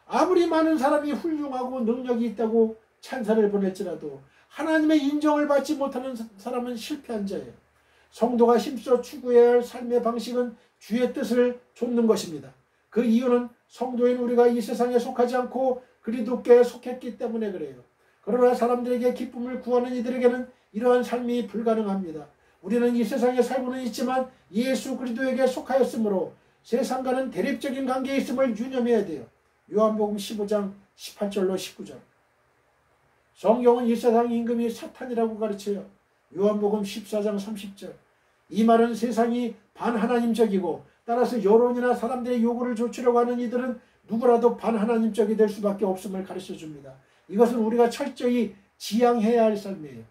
아무리 많은 사람이 훌륭하고 능력이 있다고 찬사를 보낼지라도 하나님의 인정을 받지 못하는 사람은 실패한 자예요. 성도가 힘써 추구해야 할 삶의 방식은 주의 뜻을 좇는 것입니다. 그 이유는 성도인 우리가 이 세상에 속하지 않고 그리스도께 속했기 때문에 그래요. 그러나 사람들에게 기쁨을 구하는 이들에게는 이러한 삶이 불가능합니다. 우리는 이 세상에 살고는 있지만 예수 그리스도에게 속하였으므로 세상과는 대립적인 관계에 있음을 유념해야 돼요. 요한복음 15장 18절로 19절. 성경은 이 세상 임금이 사탄이라고 가르쳐요. 요한복음 14장 30절. 이 말은 세상이 반하나님적이고 따라서 여론이나 사람들의 요구를 좇으려고 하는 이들은 누구라도 반하나님적이 될 수밖에 없음을 가르쳐줍니다. 이것은 우리가 철저히 지향해야 할 삶이에요.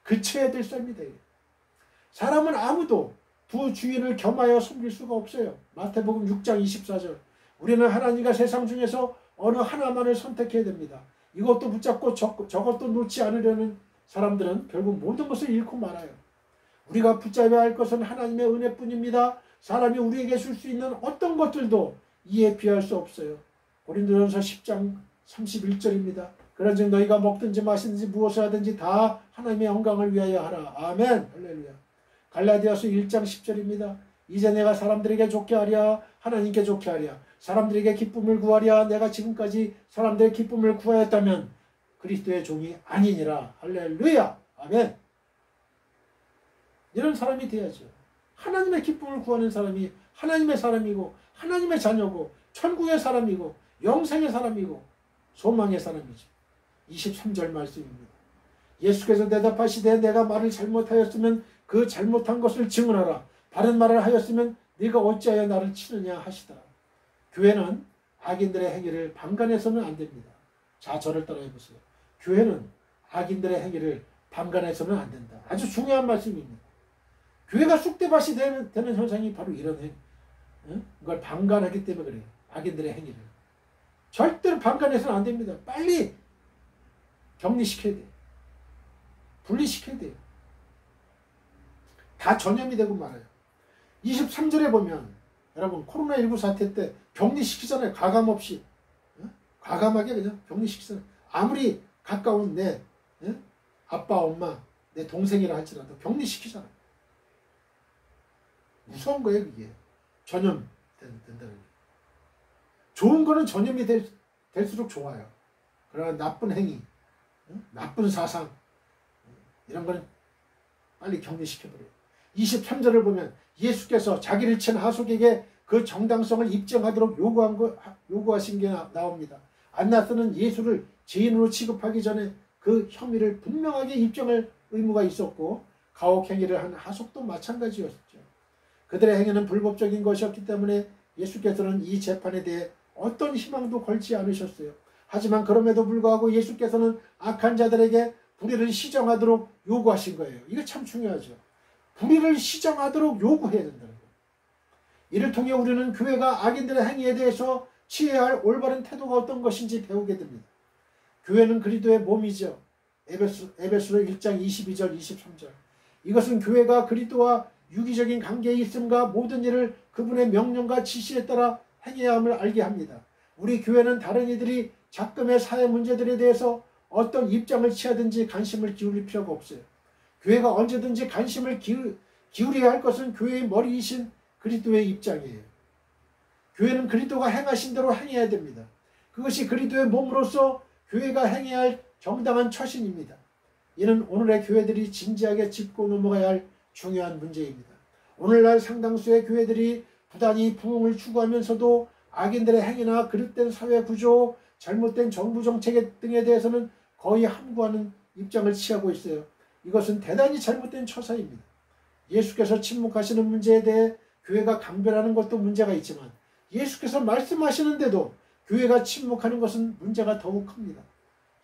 그쳐야 될 삶이다. 사람은 아무도 두 주인을 겸하여 섬길 수가 없어요. 마태복음 6장 24절. 우리는 하나님과 세상 중에서 어느 하나만을 선택해야 됩니다. 이것도 붙잡고 저것도 놓지 않으려는 사람들은 결국 모든 것을 잃고 말아요. 우리가 붙잡아야 할 것은 하나님의 은혜뿐입니다. 사람이 우리에게 줄 수 있는 어떤 것들도 이에 비할 수 없어요. 고린도전서 10장 31절입니다. 그런즉 너희가 먹든지 마시든지 무엇을 하든지 다 하나님의 영광을 위하여 하라. 아멘. 할렐루야. 갈라디아서 1장 10절입니다. 이제 내가 사람들에게 좋게 하랴 하나님께 좋게 하랴 사람들에게 기쁨을 구하랴 내가 지금까지 사람들의 기쁨을 구하였다면 그리스도의 종이 아니니라. 할렐루야. 아멘. 이런 사람이 돼야죠. 하나님의 기쁨을 구하는 사람이 하나님의 사람이고 하나님의 자녀고 천국의 사람이고 영생의 사람이고 소망의 사람이죠. 23절 말씀입니다. 예수께서 대답하시되 내가 말을 잘못하였으면 그 잘못한 것을 증언하라. 바른 말을 하였으면 네가 어찌하여 나를 치느냐 하시더라. 교회는 악인들의 행위를 방관해서는 안 됩니다. 자, 저를 따라해 보세요. 교회는 악인들의 행위를 방관해서는 안 된다. 아주 중요한 말씀입니다. 교회가 쑥대밭이 되는 현상이 바로 이런 행위. 그걸 방관하기 때문에 그래요. 악인들의 행위를. 절대로 방관해서는 안 됩니다. 빨리 격리시켜야 돼요. 분리시켜야 돼요. 다 전염이 되고 말아요. 23절에 보면 여러분 코로나19 사태 때 격리시키잖아요. 가감 없이. 과감하게 그냥 격리시키잖아요. 아무리 가까운 내 아빠, 엄마, 내 동생이라 할지라도 격리시키잖아요. 무서운 거예요, 그게. 전염된다는 게. 좋은 거는 전염이 될수록 좋아요. 그러나 나쁜 행위, 나쁜 사상, 이런 거는 빨리 격리시켜버려요. 23절을 보면 예수께서 자기를 친 하속에게 그 정당성을 입증하도록 요구하신 게 나옵니다. 안나스는 예수를 죄인으로 취급하기 전에 그 혐의를 분명하게 입증할 의무가 있었고 가혹행위를 한 하속도 마찬가지였죠. 그들의 행위는 불법적인 것이었기 때문에 예수께서는 이 재판에 대해 어떤 희망도 걸지 않으셨어요. 하지만 그럼에도 불구하고 예수께서는 악한 자들에게 불의를 시정하도록 요구하신 거예요. 이거 참 중요하죠. 불의를 시정하도록 요구해야 된다는 거예요. 이를 통해 우리는 교회가 악인들의 행위에 대해서 취해야 할 올바른 태도가 어떤 것인지 배우게 됩니다. 교회는 그리스도의 몸이죠. 에베소서 1장 22절 23절. 이것은 교회가 그리스도와 유기적인 관계에 있음과 모든 일을 그분의 명령과 지시에 따라 행해야 함을 알게 합니다. 우리 교회는 다른 이들이 작금의 사회 문제들에 대해서 어떤 입장을 취하든지 관심을 기울일 필요가 없어요. 교회가 언제든지 관심을 기울여야 할 것은 교회의 머리이신 그리스도의 입장이에요. 교회는 그리스도가 행하신 대로 행해야 됩니다. 그것이 그리스도의 몸으로서 교회가 행해야 할 정당한 처신입니다. 이는 오늘의 교회들이 진지하게 짚고 넘어가야 할 중요한 문제입니다. 오늘날 상당수의 교회들이 부단히 부흥을 추구하면서도 악인들의 행위나 그릇된 사회 구조, 잘못된 정부 정책 등에 대해서는 거의 함구하는 입장을 취하고 있어요. 이것은 대단히 잘못된 처사입니다. 예수께서 침묵하시는 문제에 대해 교회가 강변하는 것도 문제가 있지만 예수께서 말씀하시는데도 교회가 침묵하는 것은 문제가 더욱 큽니다.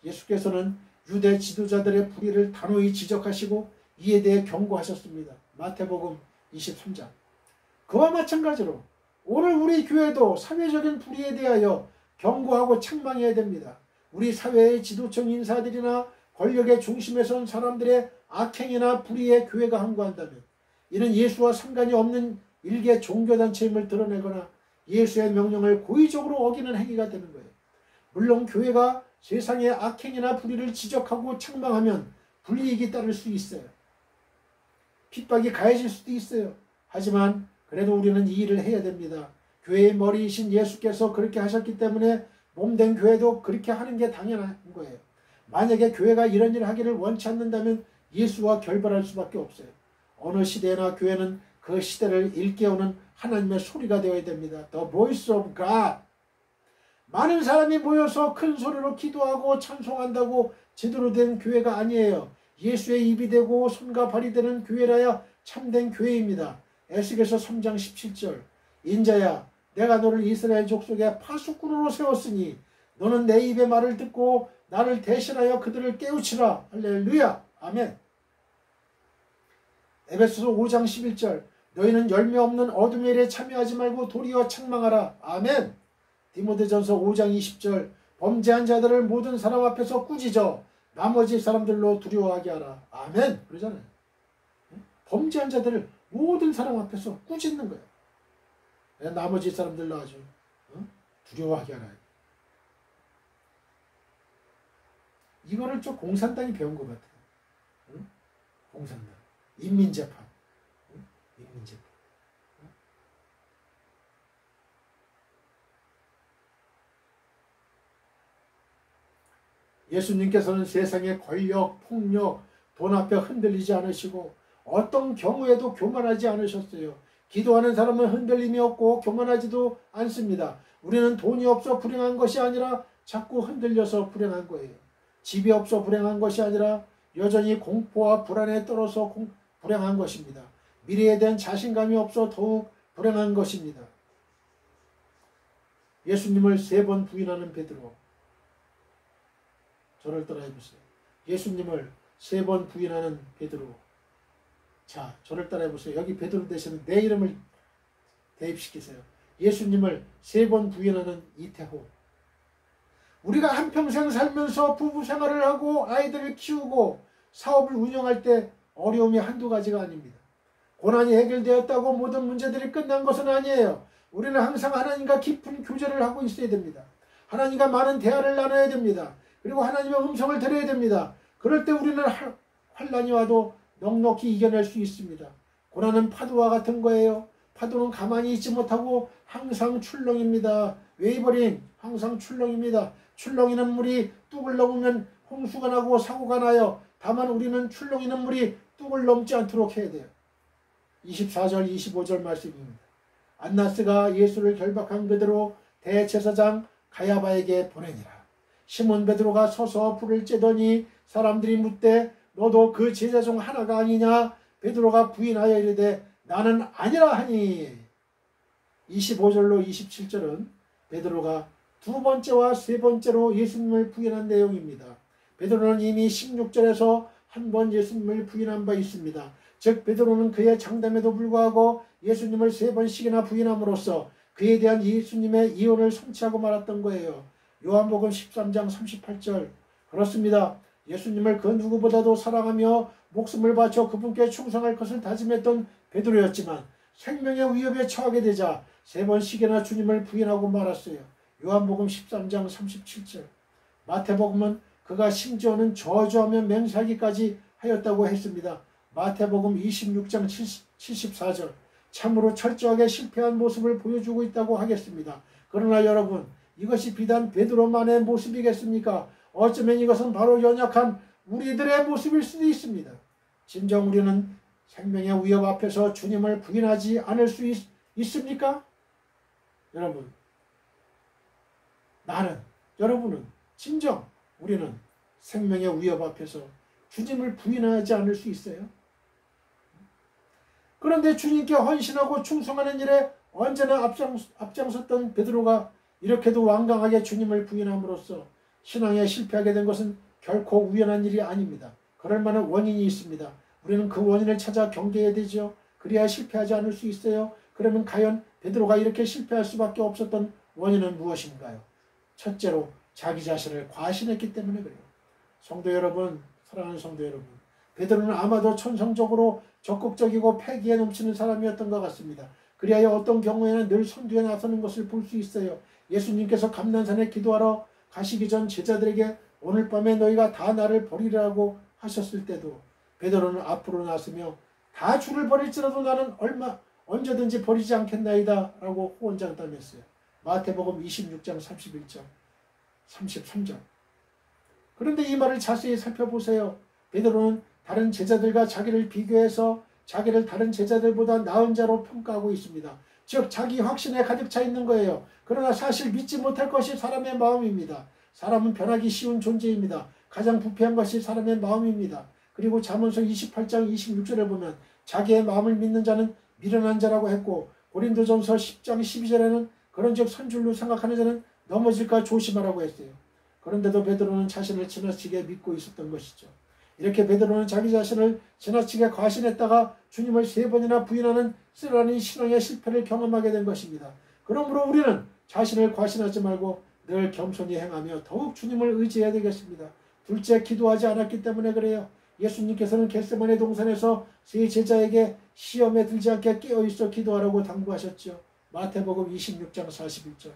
예수께서는 유대 지도자들의 불의를 단호히 지적하시고 이에 대해 경고하셨습니다. 마태복음 23장. 그와 마찬가지로 오늘 우리 교회도 사회적인 불의에 대하여 경고하고 책망해야 됩니다. 우리 사회의 지도층 인사들이나 권력의 중심에 선 사람들의 악행이나 불의에 교회가 항거한다면 이는 예수와 상관이 없는 일개 종교단체임을 드러내거나 예수의 명령을 고의적으로 어기는 행위가 되는 거예요. 물론 교회가 세상의 악행이나 불의를 지적하고 책망하면 불이익이 따를 수 있어요. 핍박이 가해질 수도 있어요. 하지만 그래도 우리는 이 일을 해야 됩니다. 교회의 머리이신 예수께서 그렇게 하셨기 때문에 몸된 교회도 그렇게 하는 게 당연한 거예요. 만약에 교회가 이런 일을 하기를 원치 않는다면 예수와 결별할 수밖에 없어요. 어느 시대나 교회는 그 시대를 일깨우는 하나님의 소리가 되어야 됩니다. The voice of God. 많은 사람이 모여서 큰 소리로 기도하고 찬송한다고 제대로 된 교회가 아니에요. 예수의 입이 되고 손과 발이 되는 교회라야 참된 교회입니다. 에스겔서 3장 17절. 인자야, 내가 너를 이스라엘 족속의 파수꾼으로 세웠으니 너는 내 입의 말을 듣고 나를 대신하여 그들을 깨우치라. 할렐루야. 아멘. 에베소서 5장 11절. 너희는 열매 없는 어둠의 일에 참여하지 말고 도리어 책망하라. 아멘. 디모데전서 5장 20절. 범죄한 자들을 모든 사람 앞에서 꾸짖어 나머지 사람들로 두려워하게 하라. 아멘. 그러잖아요. 범죄한 자들을 모든 사람 앞에서 꾸짖는 거예요. 나머지 사람들로 아주 두려워하게 하라. 이거를 좀 공산당이 배운 것 같아요. 공산당. 인민재판. 인민재판. 예수님께서는 세상의 권력, 폭력, 돈 앞에 흔들리지 않으시고 어떤 경우에도 교만하지 않으셨어요. 기도하는 사람은 흔들림이 없고 교만하지도 않습니다. 우리는 돈이 없어 불행한 것이 아니라 자꾸 흔들려서 불행한 거예요. 집이 없어 불행한 것이 아니라 여전히 공포와 불안에 떨어서 불행한 것입니다. 미래에 대한 자신감이 없어 더욱 불행한 것입니다. 예수님을 3번 부인하는 베드로. 저를 따라 해보세요. 예수님을 3번 부인하는 베드로. 자, 저를 따라 해보세요. 여기 베드로 대신에 내 이름을 대입시키세요. 예수님을 3번 부인하는 이태호. 우리가 한평생 살면서 부부 생활을 하고 아이들을 키우고 사업을 운영할 때 어려움이 한두 가지가 아닙니다. 고난이 해결되었다고 모든 문제들이 끝난 것은 아니에요. 우리는 항상 하나님과 깊은 교제를 하고 있어야 됩니다. 하나님과 많은 대화를 나눠야 됩니다. 그리고 하나님의 음성을 들어야 됩니다. 그럴 때 우리는 환난이 와도 넉넉히 이겨낼 수 있습니다. 고난은 파도와 같은 거예요. 파도는 가만히 있지 못하고 항상 출렁입니다. 웨이버링, 항상 출렁입니다. 출렁이는 물이 뚝을 넘으면 홍수가 나고 사고가 나요. 다만 우리는 출렁이는 물이 뚝을 넘지 않도록 해야 돼요. 24절 25절 말씀입니다. 안나스가 예수를 결박한 그대로 대제사장 가야바에게 보내니라. 시몬 베드로가 서서 불을 쬐더니 사람들이 묻되 너도 그 제자 중 하나가 아니냐? 베드로가 부인하여 이르되 나는 아니라 하니. 25절로 27절은 베드로가 두 번째와 세 번째로 예수님을 부인한 내용입니다. 베드로는 이미 16절에서 한 번 예수님을 부인한 바 있습니다. 즉 베드로는 그의 장담에도 불구하고 예수님을 세 번씩이나 부인함으로써 그에 대한 예수님의 이혼을 성취하고 말았던 거예요. 요한복음 13장 38절 그렇습니다. 예수님을 그 누구보다도 사랑하며 목숨을 바쳐 그분께 충성할 것을 다짐했던 베드로였지만 생명의 위협에 처하게 되자 세 번씩이나 주님을 부인하고 말았어요. 요한복음 13장 37절 마태복음은 그가 심지어는 저주하며 맹세하기까지 하였다고 했습니다. 마태복음 26장 74절 참으로 철저하게 실패한 모습을 보여주고 있다고 하겠습니다. 그러나 여러분 이것이 비단 베드로만의 모습이겠습니까? 어쩌면 이것은 바로 연약한 우리들의 모습일 수도 있습니다. 진정 우리는 생명의 위협 앞에서 주님을 부인하지 않을 수 있습니까? 여러분 여러분은 진정 우리는 생명의 위협 앞에서 주님을 부인하지 않을 수 있어요? 그런데 주님께 헌신하고 충성하는 일에 언제나 앞장섰던 베드로가 이렇게도 완강하게 주님을 부인함으로써 신앙에 실패하게 된 것은 결코 우연한 일이 아닙니다. 그럴 만한 원인이 있습니다. 우리는 그 원인을 찾아 경계해야 되죠. 그래야 실패하지 않을 수 있어요. 그러면 과연 베드로가 이렇게 실패할 수밖에 없었던 원인은 무엇인가요? 첫째로 자기 자신을 과신했기 때문에 그래요. 성도 여러분, 사랑하는 성도 여러분, 베드로는 아마도 천성적으로 적극적이고 패기에 넘치는 사람이었던 것 같습니다. 그리하여 어떤 경우에는 늘 선두에 나서는 것을 볼 수 있어요. 예수님께서 감난산에 기도하러 가시기 전 제자들에게 오늘 밤에 너희가 다 나를 버리라고 하셨을 때도 베드로는 앞으로 나서며 다 주를 버릴지라도 나는 언제든지 버리지 않겠나이다 라고 호언장담했어요. 마태복음 26장 31절 33절 그런데 이 말을 자세히 살펴보세요. 베드로는 다른 제자들과 자기를 비교해서 자기를 다른 제자들보다 나은 자로 평가하고 있습니다. 즉 자기 확신에 가득 차 있는 거예요. 그러나 사실 믿지 못할 것이 사람의 마음입니다. 사람은 변하기 쉬운 존재입니다. 가장 부패한 것이 사람의 마음입니다. 그리고 잠언서 28장 26절에 보면 자기의 마음을 믿는 자는 미련한 자라고 했고 고린도전서 10장 12절에는 그런즉 선줄로 생각하는 자는 넘어질까 조심하라고 했어요. 그런데도 베드로는 자신을 지나치게 믿고 있었던 것이죠. 이렇게 베드로는 자기 자신을 지나치게 과신했다가 주님을 세 번이나 부인하는 쓰라린 신앙의 실패를 경험하게 된 것입니다. 그러므로 우리는 자신을 과신하지 말고 늘 겸손히 행하며 더욱 주님을 의지해야 되겠습니다. 둘째, 기도하지 않았기 때문에 그래요. 예수님께서는 겟세마네 동산에서 세 제자에게 시험에 들지 않게 깨어있어 기도하라고 당부하셨죠. 마태복음 26장 41절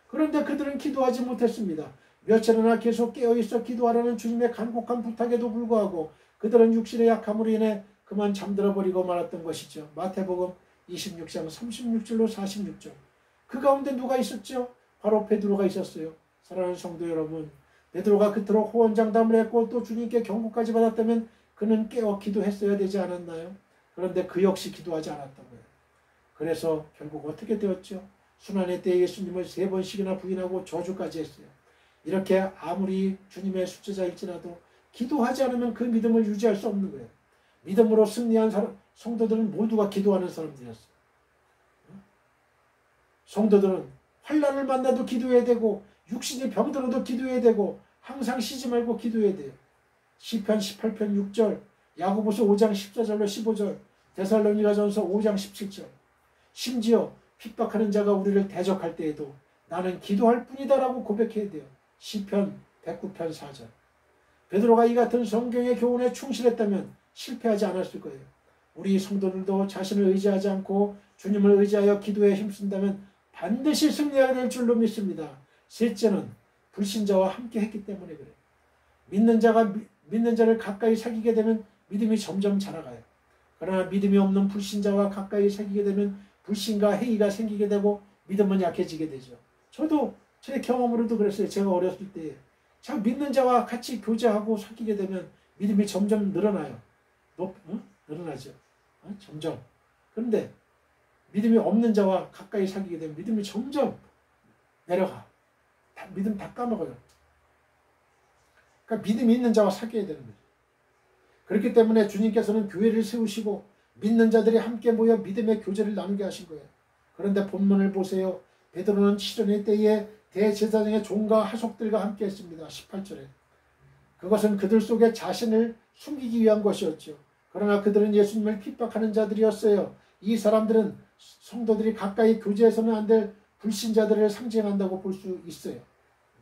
그런데 그들은 기도하지 못했습니다. 며칠이나 계속 깨어있어 기도하라는 주님의 간곡한 부탁에도 불구하고 그들은 육신의 약함으로 인해 그만 잠들어버리고 말았던 것이죠. 마태복음 26장 36절로 46절 그 가운데 누가 있었죠? 바로 베드로가 있었어요. 사랑하는 성도 여러분, 베드로가 그토록 호언장담을 했고 또 주님께 경고까지 받았다면 그는 깨어 기도했어야 되지 않았나요? 그런데 그 역시 기도하지 않았다고요. 그래서 결국 어떻게 되었죠? 순환의 때에 예수님을 세 번씩이나 부인하고 저주까지 했어요. 이렇게 아무리 주님의 수제자일지라도 기도하지 않으면 그 믿음을 유지할 수 없는 거예요. 믿음으로 승리한 성도들은 모두가 기도하는 사람들이었어요. 성도들은 환난을 만나도 기도해야 되고 육신이 병들어도 기도해야 되고 항상 쉬지 말고 기도해야 돼요. 시편 18편 6절, 야고보서 5장 14절로 15절, 데살로니가전서 5장 17절 심지어 핍박하는 자가 우리를 대적할 때에도 나는 기도할 뿐이다 라고 고백해야 돼요. 시편 109편 4절 베드로가 이 같은 성경의 교훈에 충실했다면 실패하지 않았을 거예요. 우리 성도들도 자신을 의지하지 않고 주님을 의지하여 기도에 힘쓴다면 반드시 승리하게 될 줄로 믿습니다. 셋째는 불신자와 함께 했기 때문에 그래요. 믿는 자를 가까이 사귀게 되면 믿음이 점점 자라가요. 그러나 믿음이 없는 불신자와 가까이 사귀게 되면 불신과 회의가 생기게 되고 믿음은 약해지게 되죠. 저도 제 경험으로도 그랬어요. 제가 어렸을 때 믿는 자와 같이 교제하고 사귀게 되면 믿음이 점점 늘어나요. 늘어나죠. 점점. 그런데 믿음이 없는 자와 가까이 사귀게 되면 믿음이 점점 내려가. 믿음 다 까먹어요. 그러니까 믿음이 있는 자와 사귀어야 되는 거죠. 그렇기 때문에 주님께서는 교회를 세우시고 믿는 자들이 함께 모여 믿음의 교제를 나누게 하신 거예요. 그런데 본문을 보세요. 베드로는 시련의 때에 대제사장의 종과 하속들과 함께 했습니다. 18절에. 그것은 그들 속에 자신을 숨기기 위한 것이었죠. 그러나 그들은 예수님을 핍박하는 자들이었어요. 이 사람들은 성도들이 가까이 교제해서는 안 될 불신자들을 상징한다고 볼 수 있어요.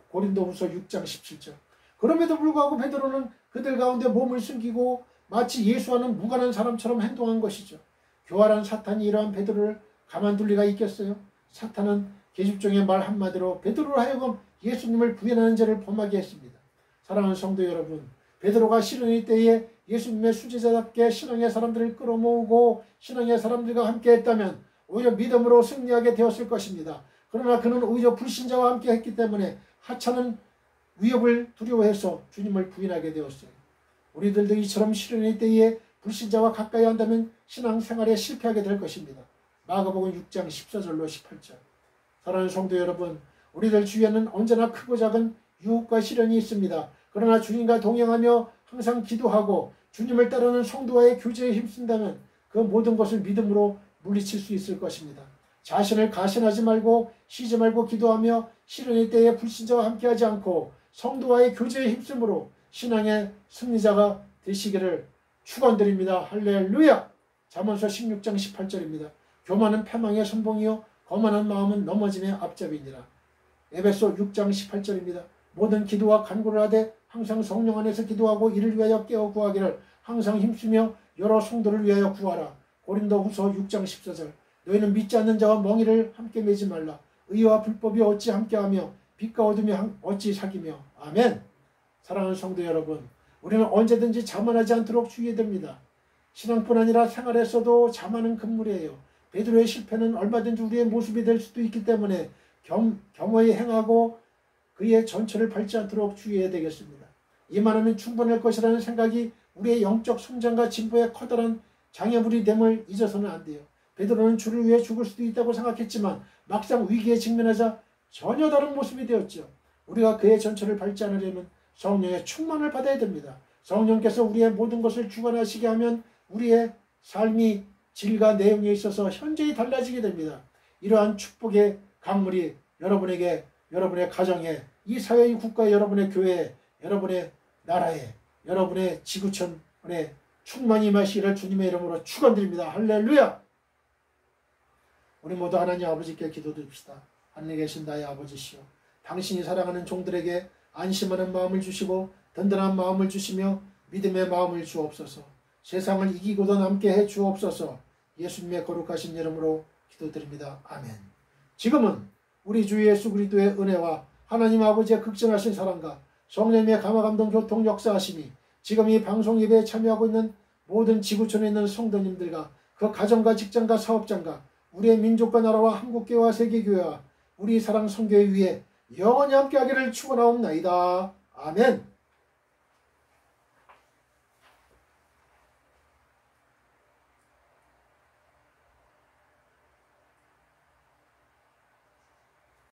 고린도후서 6장 17절. 그럼에도 불구하고 베드로는 그들 가운데 몸을 숨기고 마치 예수와는 무관한 사람처럼 행동한 것이죠. 교활한 사탄이 이러한 베드로를 가만둘 리가 있겠어요? 사탄은 계집종의 말 한마디로 베드로로 하여금 예수님을 부인하는 죄를 범하게 했습니다. 사랑하는 성도 여러분, 베드로가 시련의 때에 예수님의 수제자답게 신앙의 사람들을 끌어모으고 신앙의 사람들과 함께 했다면 오히려 믿음으로 승리하게 되었을 것입니다. 그러나 그는 오히려 불신자와 함께 했기 때문에 하찮은 위협을 두려워해서 주님을 부인하게 되었어요. 우리들도 이처럼 시련의 때에 불신자와 가까이 한다면 신앙생활에 실패하게 될 것입니다. 마가복음 6장 14절로 18절. 사랑하는 성도 여러분, 우리들 주위에는 언제나 크고 작은 유혹과 시련이 있습니다. 그러나 주님과 동행하며 항상 기도하고 주님을 따르는 성도와의 교제에 힘쓴다면 그 모든 것을 믿음으로 물리칠 수 있을 것입니다. 자신을 가신하지 말고 쉬지 말고 기도하며 시련의 때에 불신자와 함께하지 않고 성도와의 교제에 힘쓰므로 신앙의 승리자가 되시기를 축원드립니다. 할렐루야. 잠언서 16장 18절입니다. 교만은 패망의 선봉이요 거만한 마음은 넘어짐의 앞잡이니라. 에베소 6장 18절입니다. 모든 기도와 간구를 하되 항상 성령 안에서 기도하고 이를 위하여 깨어 구하기를 항상 힘쓰며 여러 성도를 위하여 구하라. 고린도후서 6장 14절. 너희는 믿지 않는 자와 멍에를 함께 매지 말라. 의와 불법이 어찌 함께하며 빛과 어둠이 어찌 사귀며. 아멘. 사랑하는 성도 여러분, 우리는 언제든지 자만하지 않도록 주의해야 됩니다. 신앙뿐 아니라 생활에서도 자만은 금물이에요. 베드로의 실패는 얼마든지 우리의 모습이 될 수도 있기 때문에 겸허히 행하고 그의 전철을 밟지 않도록 주의해야 되겠습니다. 이만하면 충분할 것이라는 생각이 우리의 영적 성장과 진보에 커다란 장애물이 됨을 잊어서는 안 돼요. 베드로는 주를 위해 죽을 수도 있다고 생각했지만 막상 위기에 직면하자 전혀 다른 모습이 되었죠. 우리가 그의 전철을 밟지 않으려면 성령의 충만을 받아야 됩니다. 성령께서 우리의 모든 것을 주관하시게 하면 우리의 삶이 질과 내용에 있어서 현저히 달라지게 됩니다. 이러한 축복의 강물이 여러분에게, 여러분의 가정에, 이 사회, 이 국가에, 여러분의 교회에, 여러분의 나라에, 여러분의 지구촌에 충만히 임하시기를 주님의 이름으로 축원드립니다. 할렐루야. 우리 모두 하나님 아버지께 기도드립시다. 하늘에 계신 나의 아버지시여, 당신이 사랑하는 종들에게 안심하는 마음을 주시고 든든한 마음을 주시며 믿음의 마음을 주옵소서. 세상을 이기고도 남게 해 주옵소서. 예수님의 거룩하신 이름으로 기도드립니다. 아멘. 지금은 우리 주 예수 그리스도의 은혜와 하나님 아버지의 극진하신 사랑과 성령님의 감화감동 교통 역사하심이 지금 이 방송 예배에 참여하고 있는 모든 지구촌에 있는 성도님들과 그 가정과 직장과 사업장과 우리의 민족과 나라와 한국교회와 세계교회와 우리 사랑 성교회 위에 영원히 함께하기를 축원하옵나이다. 아멘.